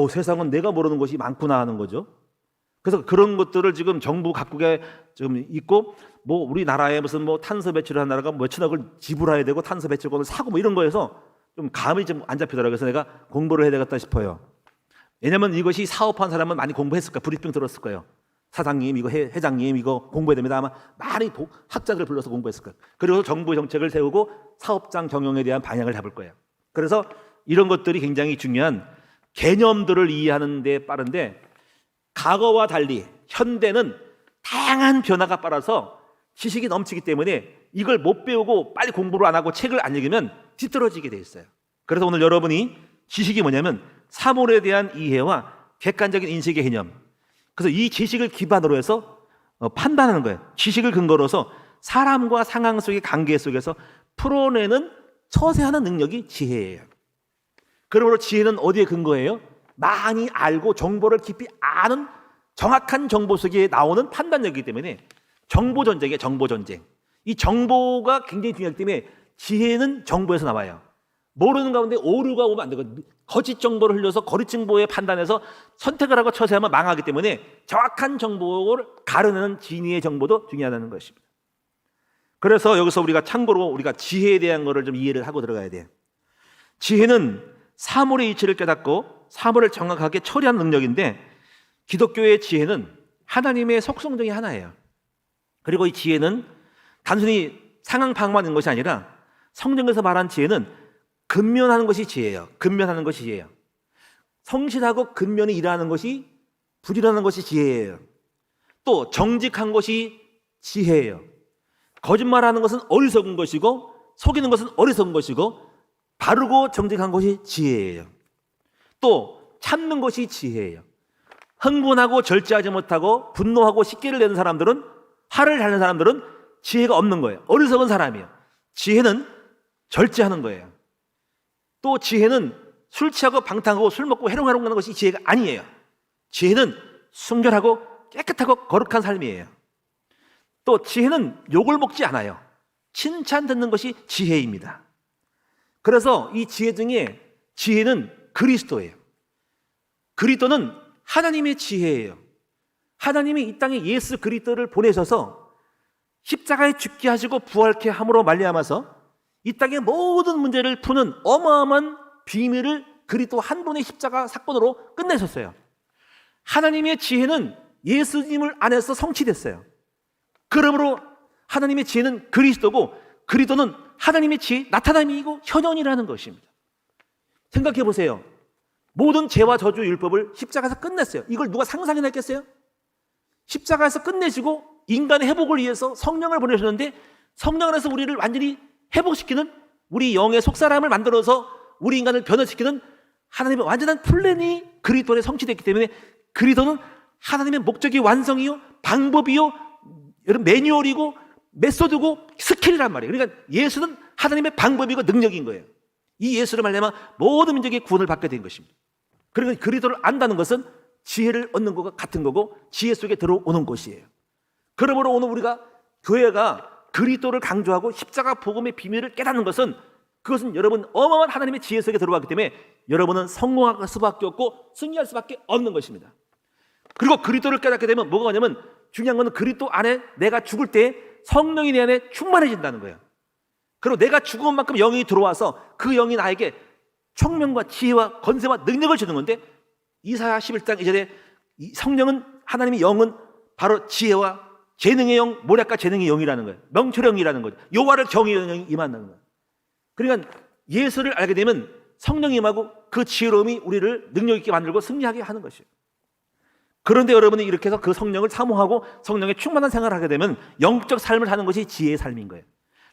세상은 내가 모르는 것이 많구나 하는 거죠. 그래서 그런 것들을 지금 정부 각국에 지금 있고, 우리나라에 무슨 탄소 배출을 한 나라가 몇천억을 지불해야 되고 탄소 배출권을 사고 이런 거에서 좀 감이 좀 안 잡히더라고요. 그래서 내가 공부를 해야 되겠다 싶어요. 왜냐면 이것이 사업한 사람은 많이 공부했을 거예요. 브리핑 들었을 거예요. 사장님 이거 회장님 이거 공부해야 됩니다. 아마 많이 학자들을 불러서 공부했을 거예요. 그리고 정부 정책을 세우고 사업장 경영에 대한 방향을 잡을 거예요. 그래서 이런 것들이 굉장히 중요한 개념들을 이해하는 데 빠른데, 과거와 달리 현대는 다양한 변화가 빠라서 지식이 넘치기 때문에 이걸 못 배우고 빨리 공부를 안 하고 책을 안 읽으면 뒤떨어지게 돼 있어요. 그래서 오늘 여러분이 지식이 뭐냐면 사물에 대한 이해와 객관적인 인식의 개념, 그래서 이 지식을 기반으로 해서 판단하는 거예요. 지식을 근거로서 사람과 상황 속의 관계 속에서 풀어내는 처세하는 능력이 지혜예요. 그러므로 지혜는 어디에 근거해요? 많이 알고 정보를 깊이 아는 정확한 정보 속에 나오는 판단력이기 때문에 정보 전쟁이에요. 정보 전쟁. 이 정보가 굉장히 중요하기 때문에 지혜는 정보에서 나와요. 모르는 가운데 오류가 오면 안 되고, 거짓 정보를 흘려서 거짓 정보에 판단해서 선택을 하고 처세하면 망하기 때문에 정확한 정보를 가르는 진리의 정보도 중요하다는 것입니다. 그래서 여기서 우리가 참고로 우리가 지혜에 대한 거를 좀 이해를 하고 들어가야 돼요. 지혜는 사물의 이치를 깨닫고 사물을 정확하게 처리하는 능력인데, 기독교의 지혜는 하나님의 속성 중에 하나예요. 그리고 이 지혜는 단순히 상황 방어하는 것이 아니라, 성경에서 말한 지혜는 근면하는 것이 지혜예요. 근면하는 것이 지혜예요. 성실하고 근면히 일하는 것이, 부지런한 것이 지혜예요. 또 정직한 것이 지혜예요. 거짓말하는 것은 어리석은 것이고, 속이는 것은 어리석은 것이고, 바르고 정직한 것이 지혜예요. 또 참는 것이 지혜예요. 흥분하고 절제하지 못하고 분노하고 식기를 내는 사람들은, 화를 달는 사람들은 지혜가 없는 거예요. 어리석은 사람이에요. 지혜는 절제하는 거예요. 또 지혜는 술 취하고 방탕하고 술 먹고 해롱해롱 하는 것이 지혜가 아니에요. 지혜는 순결하고 깨끗하고 거룩한 삶이에요. 또 지혜는 욕을 먹지 않아요. 칭찬 듣는 것이 지혜입니다. 그래서 이 지혜 중에 지혜는 그리스도예요. 그리스도는 하나님의 지혜예요. 하나님이 이 땅에 예수 그리스도를 보내셔서 십자가에 죽게 하시고 부활케 함으로 말미암아서 이 땅의 모든 문제를 푸는 어마어마한 비밀을 그리스도 한 분의 십자가 사건으로 끝내셨어요. 하나님의 지혜는 예수님을 안에서 성취됐어요. 그러므로 하나님의 지혜는 그리스도고, 그리스도는 하나님의 지혜 나타남이고 현현이라는 것입니다. 생각해 보세요. 모든 죄와 저주 율법을 십자가에서 끝냈어요. 이걸 누가 상상이나 했겠어요? 십자가에서 끝내시고 인간의 회복을 위해서 성령을 보내셨는데, 성령 안에서 우리를 완전히 회복시키는, 우리 영의 속사람을 만들어서 우리 인간을 변화시키는 하나님의 완전한 플랜이 그리스도에 성취됐기 때문에, 그리스도는 하나님의 목적이 완성이요, 방법이요, 여러분 매뉴얼이고 메소드고 스킬이란 말이에요. 그러니까 예수는 하나님의 방법이고 능력인 거예요. 이 예수를 말하면 모든 민족의 구원을 받게 된 것입니다. 그러니까 그리스도를 안다는 것은 지혜를 얻는 것과 같은 거고, 지혜 속에 들어오는 것이에요. 그러므로 오늘 우리가 교회가 그리스도를 강조하고 십자가 복음의 비밀을 깨닫는 것은, 그것은 여러분 어마어마한 하나님의 지혜 속에 들어왔기 때문에 여러분은 성공할 수밖에 없고 승리할 수밖에 없는 것입니다. 그리고 그리스도를 깨닫게 되면 뭐가 오냐면, 중요한 것은 그리스도 안에 내가 죽을 때 성령이 내 안에 충만해진다는 거예요. 그리고 내가 죽은 만큼 영이 들어와서 그 영이 나에게 총명과 지혜와 건세와 능력을 주는 건데, 이사야 11장 2절에 성령은, 하나님의 영은 바로 지혜와 재능의 영, 모략과 재능의 영이라는 거예요. 명철영이라는 거죠. 여호와를 경외하는 영이 임한다는 거예요. 그러니까 예수를 알게 되면 성령이 임하고 그 지혜로움이 우리를 능력 있게 만들고 승리하게 하는 것이에요. 그런데 여러분이 이렇게 해서 그 성령을 사모하고 성령의 충만한 생활을 하게 되면 영적 삶을 사는 것이 지혜의 삶인 거예요.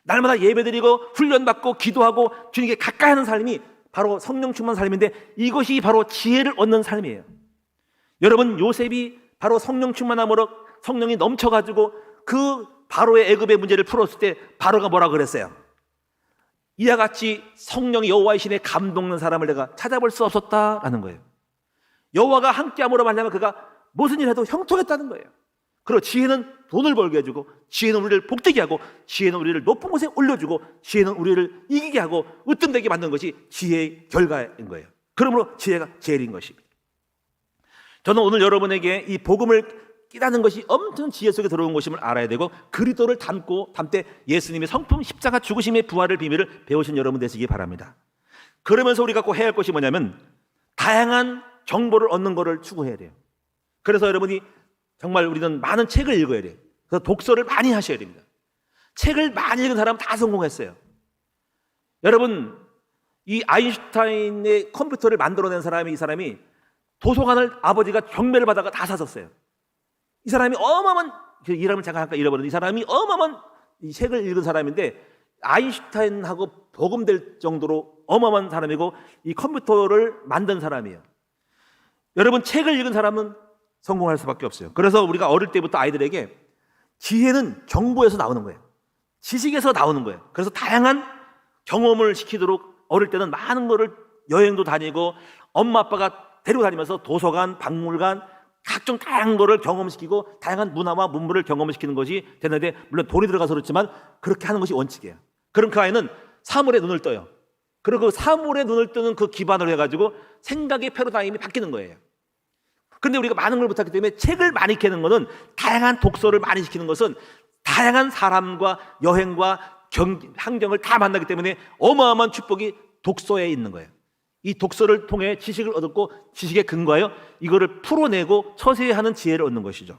날마다 예배드리고 훈련받고 기도하고 주님께 가까이 하는 삶이 바로 성령 충만 삶인데, 이것이 바로 지혜를 얻는 삶이에요. 여러분, 요셉이 바로 성령 충만함으로 성령이 넘쳐가지고 그 바로의 애굽의 문제를 풀었을 때 바로가 뭐라 그랬어요? 이와 같이 성령이 여호와의 신에 감동는 사람을 내가 찾아볼 수 없었다라는 거예요. 여호와가 함께함으로 말하면 그가 무슨 일 해도 형통했다는 거예요. 그리고 지혜는 돈을 벌게 해주고, 지혜는 우리를 복되게 하고, 지혜는 우리를 높은 곳에 올려주고, 지혜는 우리를 이기게 하고 으뜸되게 만드는 것이 지혜의 결과인 거예요. 그러므로 지혜가 제일인 것입니다. 저는 오늘 여러분에게 이 복음을 깨닫는 것이 엄청 지혜 속에 들어온 것임을 알아야 되고, 그리스도를 담때 예수님의 성품 십자가 죽으심의 부활을 비밀을 배우신 여러분 되시기 바랍니다. 그러면서 우리가 꼭 해야 할 것이 뭐냐면, 다양한 정보를 얻는 것을 추구해야 돼요. 그래서 여러분이 정말 우리는 많은 책을 읽어야 돼요. 그래서 독서를 많이 하셔야 됩니다. 책을 많이 읽은 사람은 다 성공했어요. 여러분, 이 아인슈타인의 컴퓨터를 만들어낸 사람이, 이 사람이 도서관을 아버지가 경매를 받아가 다 샀었어요. 이 사람이 어마어마한, 이름을 잠깐 잃어버렸는데, 이 사람이 어마어마한 이 책을 읽은 사람인데, 아인슈타인하고 복음될 정도로 어마어마한 사람이고, 이 컴퓨터를 만든 사람이에요. 여러분, 책을 읽은 사람은 성공할 수밖에 없어요. 그래서 우리가 어릴 때부터 아이들에게 지혜는 정보에서 나오는 거예요. 지식에서 나오는 거예요. 그래서 다양한 경험을 시키도록 어릴 때는 많은 거를, 여행도 다니고 엄마 아빠가 데리고 다니면서 도서관, 박물관, 각종 다양한 거를 경험시키고 다양한 문화와 문물을 경험시키는 것이 되는데, 물론 돈이 들어가서 그렇지만 그렇게 하는 것이 원칙이에요. 그럼 그 아이는 사물에 눈을 떠요. 그리고 그 사물에 눈을 뜨는 그 기반으로 해가지고 생각의 패러다임이 바뀌는 거예요. 근데 우리가 많은 걸 못하기 때문에 책을 많이 캐는 것은, 다양한 독서를 많이 시키는 것은 다양한 사람과 여행과 환경을 다 만나기 때문에 어마어마한 축복이 독서에 있는 거예요. 이 독서를 통해 지식을 얻었고 지식에 근거하여 이거를 풀어내고 처세하는 지혜를 얻는 것이죠.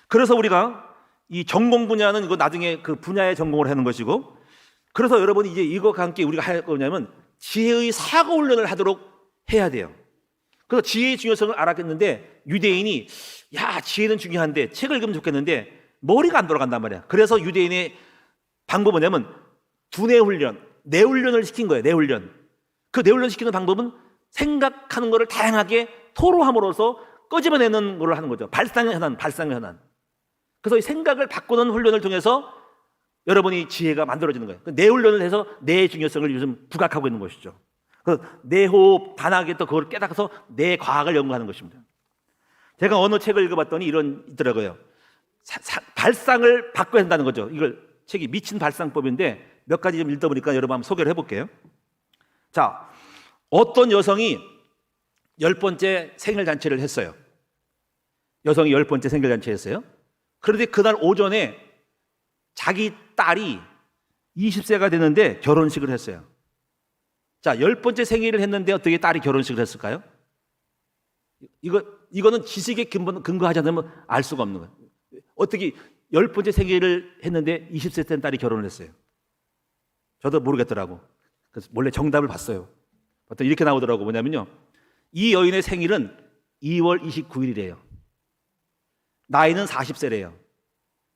그래서 우리가 이 전공 분야는 이거 나중에 그 분야의 전공을 하는 것이고, 그래서 여러분이 이제 이것과 함께 우리가 할 거냐면 지혜의 사고 훈련을 하도록 해야 돼요. 그래서 지혜의 중요성을 알았겠는데 유대인이 야, 지혜는 중요한데 책을 읽으면 좋겠는데 머리가 안 돌아간단 말이야. 그래서 유대인의 방법은 뭐냐면 두뇌 훈련, 뇌 훈련을 시킨 거예요. 뇌 훈련. 그 뇌 훈련 시키는 방법은 생각하는 것을 다양하게 토로함으로써 끄집어내는 걸 하는 거죠. 발상현안. 그래서 이 생각을 바꾸는 훈련을 통해서 여러분이 지혜가 만들어지는 거예요. 뇌 훈련을 해서 뇌의 중요성을 요즘 부각하고 있는 것이죠. 그래서 뇌호흡, 단하게 또 그걸 깨닫아서 뇌 과학을 연구하는 것입니다. 제가 어느 책을 읽어봤더니 이런 있더라고요. 발상을 바꿔야 한다는 거죠. 이걸 책이 미친 발상법인데 몇 가지 좀 읽어보니까 여러분 한번 소개를 해볼게요. 자, 어떤 여성이 10번째 생일잔치를 했어요. 여성이 10번째 생일잔치 했어요. 그런데 그날 오전에 자기 딸이 20세가 되는데 결혼식을 했어요. 자, 10번째 생일을 했는데 어떻게 딸이 결혼식을 했을까요? 이거는 지식에 근거하지 않으면 알 수가 없는 거예요. 어떻게 10번째 생일을 했는데 20세 된 딸이 결혼을 했어요? 저도 모르겠더라고. 그래서 몰래 정답을 봤어요. 봤더니 이렇게 나오더라고. 뭐냐면요, 이 여인의 생일은 2월 29일이래요. 나이는 40세래요.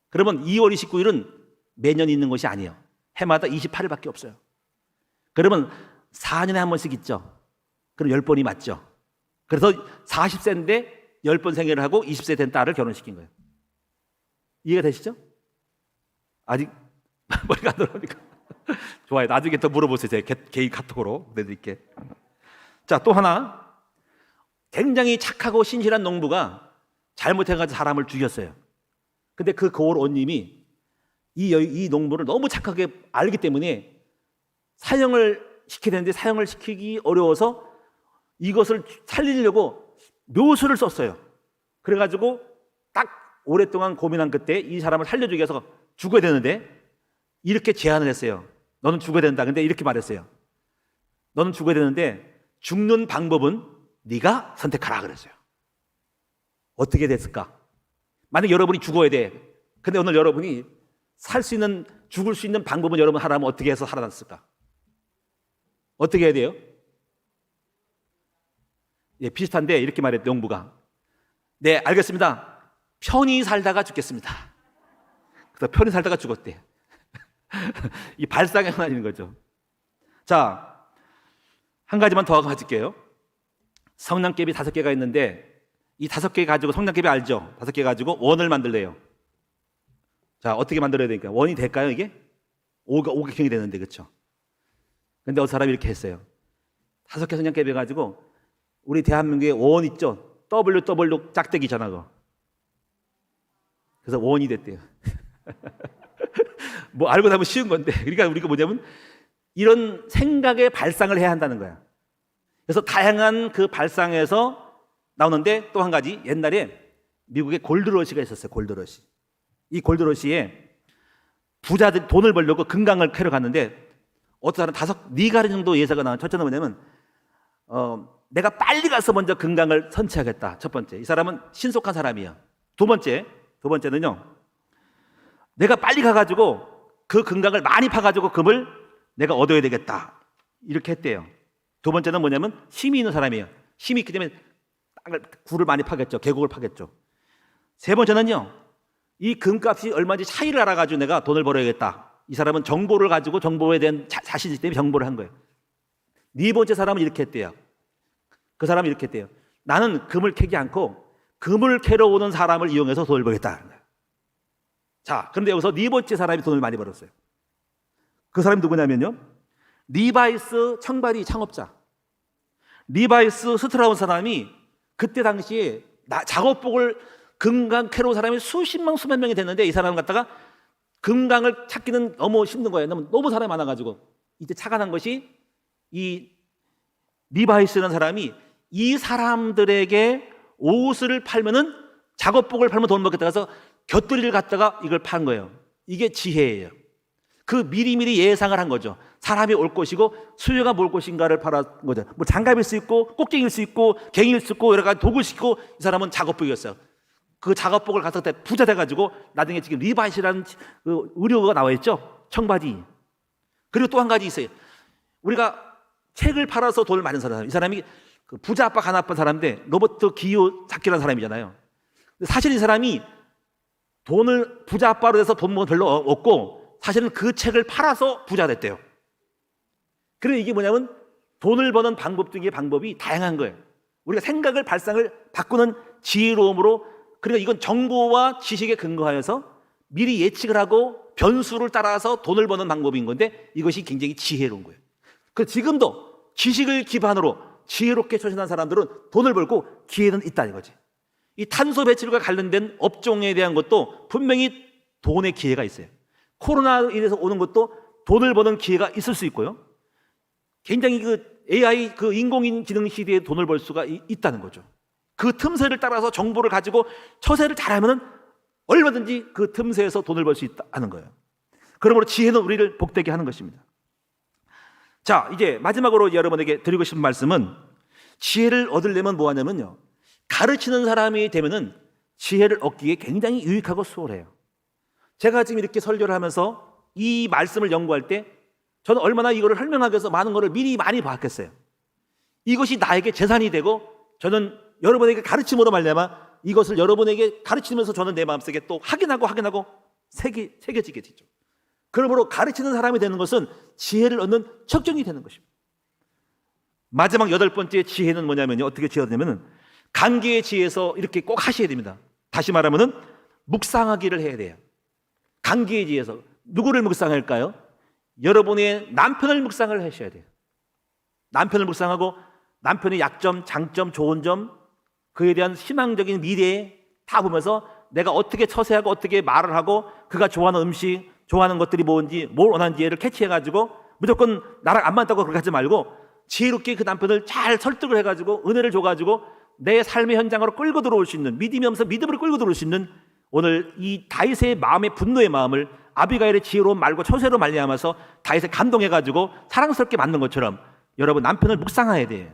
그러면 2월 29일은 매년 있는 것이 아니에요. 해마다 28일밖에 없어요. 그러면 4년에 한 번씩 있죠. 그럼 10번이 맞죠. 그래서 40세인데 10번 생일을 하고 20세 된 딸을 결혼시킨 거예요. 이해가 되시죠? 아직 머리가 안 돌아오니까. 좋아요. 나중에 더 물어보세요. 제가 개인 카톡으로 보내드릴게요. 자, 또 하나. 굉장히 착하고 신실한 농부가 잘못해가지고 사람을 죽였어요. 근데 그 고을 온님이 이 농부를 너무 착하게 알기 때문에 사형을 시켜야 되는데 사형을 시키기 어려워서 이것을 살리려고 묘수를 썼어요. 그래가지고 딱 오랫동안 고민한 끝에 이 사람을 살려주기 위해서 죽어야 되는데 이렇게 제안을 했어요. 너는 죽어야 된다. 근데 이렇게 말했어요. 너는 죽어야 되는데 죽는 방법은 네가 선택하라 그랬어요. 어떻게 됐을까? 만약 여러분이 죽어야 돼. 근데 오늘 여러분이 죽을 수 있는 방법은 여러분 하라면 어떻게 해서 살아났을까? 어떻게 해야 돼요? 예, 비슷한데 이렇게 말했대, 농부가. 네, 알겠습니다. 편히 살다가 죽겠습니다. 그래서 편히 살다가 죽었대. 이 발상의 하나인 거죠. 자, 한 가지만 더 가질게요. 성냥개비 5개가 있는데 이 5개 가지고, 성냥개비 알죠? 5개 가지고 원을 만들래요. 자, 어떻게 만들어야 되니까? 원이 될까요, 이게? 5객형이 되는데, 그렇죠? 근데 어느 사람이 이렇게 했어요. 5개 성냥개비 가지고 우리 대한민국에 원 있죠? WW 짝대기 전화거. 그래서 원이 됐대요. 뭐 알고 나면 쉬운 건데, 그러니까 우리가 뭐냐면 이런 생각의 발상을 해야 한다는 거야. 그래서 다양한 그 발상에서 나오는데, 또 한 가지, 옛날에 미국에 골드러시가 있었어요. 골드러시. 이 골드러시에 부자들이 돈을 벌려고 금강을 캐러 갔는데 어떤 사람 4가지 정도 예사가 나와요. 첫째는 뭐냐면 내가 빨리 가서 먼저 금강을 선취하겠다. 첫 번째, 이 사람은 신속한 사람이야. 두 번째는요, 내가 빨리 가가지고 그 금강을 많이 파가지고 금을 내가 얻어야 되겠다. 이렇게 했대요. 두 번째는 뭐냐면 힘이 있는 사람이에요. 힘이 있기 때문에 굴을 많이 파겠죠. 계곡을 파겠죠. 세 번째는요, 이 금값이 얼마인지 차이를 알아가지고 내가 돈을 벌어야겠다. 이 사람은 정보를 가지고 정보에 대한 자신이 때문에 정보를 한 거예요. 네 번째 사람은 이렇게 했대요. 그 사람이 이렇게 했대요. 나는 금을 캐지 않고 금을 캐러 오는 사람을 이용해서 돈을 벌겠다. 자, 그런데 여기서 네 번째 사람이 돈을 많이 벌었어요. 그 사람이 누구냐면요, 리바이스 청바리 창업자 리바이스 스트라운 사람이 그때 당시에 작업복을 금강 캐러 온 사람이 수만 명이 됐는데 이 사람을 갖다가 금강을 찾기는 너무 힘든 거예요. 너무 사람이 많아가지고 이때 착안한 것이 이 리바이스라는 사람이 이 사람들에게 옷을 팔면은 작업복을 팔면 돈을 먹겠다 해서 곁들이를 갖다가 이걸 판 거예요. 이게 지혜예요. 그 미리미리 예상을 한 거죠. 사람이 올 것이고 수요가 뭘 것인가를 바라는 거죠. 뭐 장갑일 수 있고 꽃갱이일 수 있고 갱이일 수 있고 여러 가지 도구를 신고 이 사람은 작업복이었어요. 그 작업복을 갖다 부자 돼가지고 나중에 지금 리바이시라는 그 의료가 나와 있죠. 청바지. 그리고 또 한 가지 있어요. 우리가 책을 팔아서 돈을 많이 버는 사람. 이 사람이 그 부자 아빠 가나 아빠 사람인데 로버트 기요사키라는 사람이잖아요. 사실 이 사람이 돈을 부자 아빠로 해서 돈 별로 없고 사실은 그 책을 팔아서 부자 됐대요. 그리고 이게 뭐냐면 돈을 버는 방법 중에 방법이 다양한 거예요. 우리가 생각을 발상을 바꾸는 지혜로움으로, 그러니까 이건 정보와 지식에 근거하여서 미리 예측을 하고 변수를 따라서 돈을 버는 방법인 건데 이것이 굉장히 지혜로운 거예요. 그 지금도 지식을 기반으로 지혜롭게 처신한 사람들은 돈을 벌고 기회는 있다는 거지. 이 탄소 배출과 관련된 업종에 대한 것도 분명히 돈의 기회가 있어요. 코로나로 인해서 오는 것도 돈을 버는 기회가 있을 수 있고요. 굉장히 그 AI, 그 인공지능 시대에 돈을 벌 수가 있다는 거죠. 그 틈새를 따라서 정보를 가지고 처세를 잘하면은 얼마든지 그 틈새에서 돈을 벌 수 있다는 거예요. 그러므로 지혜는 우리를 복되게 하는 것입니다. 자, 이제 마지막으로 여러분에게 드리고 싶은 말씀은 지혜를 얻으려면 뭐 하냐면요. 가르치는 사람이 되면은 지혜를 얻기에 굉장히 유익하고 수월해요. 제가 지금 이렇게 설교를 하면서 이 말씀을 연구할 때 저는 얼마나 이거를 설명하기 위해서 많은 거를 미리 많이 봤겠어요. 이것이 나에게 재산이 되고 저는 여러분에게 가르침으로 말미암아 이것을 여러분에게 가르치면서 저는 내 마음속에 또 확인하고 새겨지게 되죠. 그러므로 가르치는 사람이 되는 것은 지혜를 얻는 척정이 되는 것입니다. 마지막 8번째 지혜는 뭐냐면요. 어떻게 지혜냐면은 관계의 지혜에서 이렇게 꼭 하셔야 됩니다. 다시 말하면은 묵상하기를 해야 돼요. 관계의 지혜에서 누구를 묵상할까요? 여러분의 남편을 묵상을 하셔야 돼요. 남편을 묵상하고 남편의 약점, 장점, 좋은 점, 그에 대한 희망적인 미래 다 보면서 내가 어떻게 처세하고 어떻게 말을 하고 그가 좋아하는 음식, 좋아하는 것들이 뭔지, 뭘 원하는지를 캐치해가지고 무조건 나랑 안 맞다고 그렇게 하지 말고 지혜롭게 그 남편을 잘 설득을 해가지고 은혜를 줘가지고 내 삶의 현장으로 끌고 들어올 수 있는, 믿음이면서 믿음으로 끌고 들어올 수 있는, 오늘 이 다윗의 마음의 분노의 마음을 아비가일의 지혜로운 말과 처세로 말미암아서 다윗을 감동해가지고 사랑스럽게 만든 것처럼 여러분 남편을 묵상해야 돼요.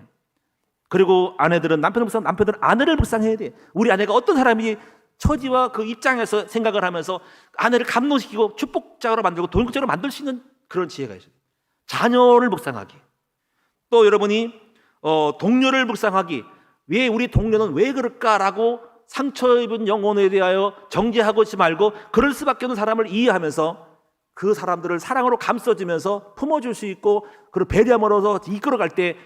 그리고 아내들은 남편을 묵상, 남편들은 아내를 묵상해야 돼요. 우리 아내가 어떤 사람이 처지와 그 입장에서 생각을 하면서 아내를 감동시키고 축복자로 만들고 돈국자로 만들 수 있는 그런 지혜가 있어요. 자녀를 묵상하기. 또 여러분이 동료를 묵상하기. 왜 우리 동료는 왜 그럴까라고 상처 입은 영혼에 대하여 정죄하고 있지 말고 그럴 수밖에 없는 사람을 이해하면서 그 사람들을 사랑으로 감싸주면서 품어줄 수 있고 그리고 배려함으로써 이끌어갈 때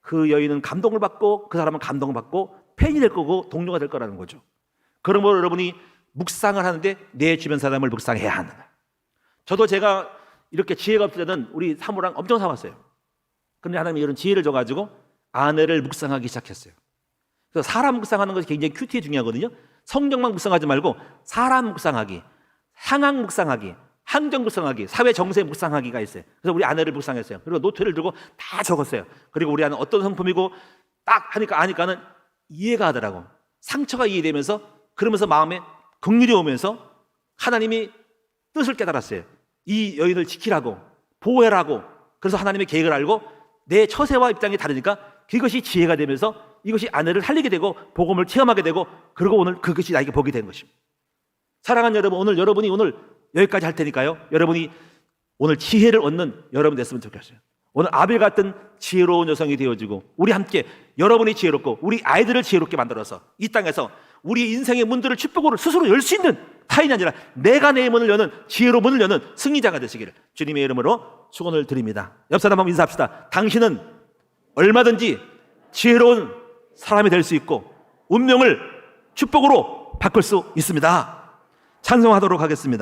그 여인은 감동을 받고 그 사람은 감동을 받고 팬이 될 거고 동료가 될 거라는 거죠. 그러므로 여러분이 묵상을 하는데 내 주변 사람을 묵상해야 하는 거예요. 저도 제가 이렇게 지혜가 없을 때는 우리 사모랑 엄청 싸웠어요. 그런데 하나님이 이런 지혜를 줘가지고 아내를 묵상하기 시작했어요. 그래서 사람 묵상하는 것이 굉장히 큐티에 중요하거든요. 성경만 묵상하지 말고 사람 묵상하기, 상황 묵상하기, 환경 묵상하기, 사회 정세 묵상하기가 있어요. 그래서 우리 아내를 묵상했어요. 그리고 노트를 들고 다 적었어요. 그리고 우리 아내는 어떤 성품이고 딱 하니까 아니까는 이해가 하더라고. 상처가 이해되면서 그러면서 마음에 긍휼이 오면서 하나님이 뜻을 깨달았어요. 이 여인을 지키라고 보호해라고. 그래서 하나님의 계획을 알고 내 처세와 입장이 다르니까 그것이 지혜가 되면서 이것이 아내를 살리게 되고 복음을 체험하게 되고 그리고 오늘 그것이 나에게 복이 된 것입니다. 사랑하는 여러분, 오늘 여러분이 오늘 여기까지 할 테니까요. 여러분이 오늘 지혜를 얻는 여러분 됐으면 좋겠어요. 오늘 아벨 같은 지혜로운 여성이 되어지고 우리 함께 여러분이 지혜롭고 우리 아이들을 지혜롭게 만들어서 이 땅에서 우리 인생의 문들을 축복으로 스스로 열 수 있는 타인이 아니라 내가 내 문을 여는 지혜로 문을 여는 승리자가 되시기를 주님의 이름으로 축원을 드립니다. 옆 사람 한번 인사합시다. 당신은 얼마든지 지혜로운 사람이 될 수 있고 운명을 축복으로 바꿀 수 있습니다. 찬송하도록 하겠습니다.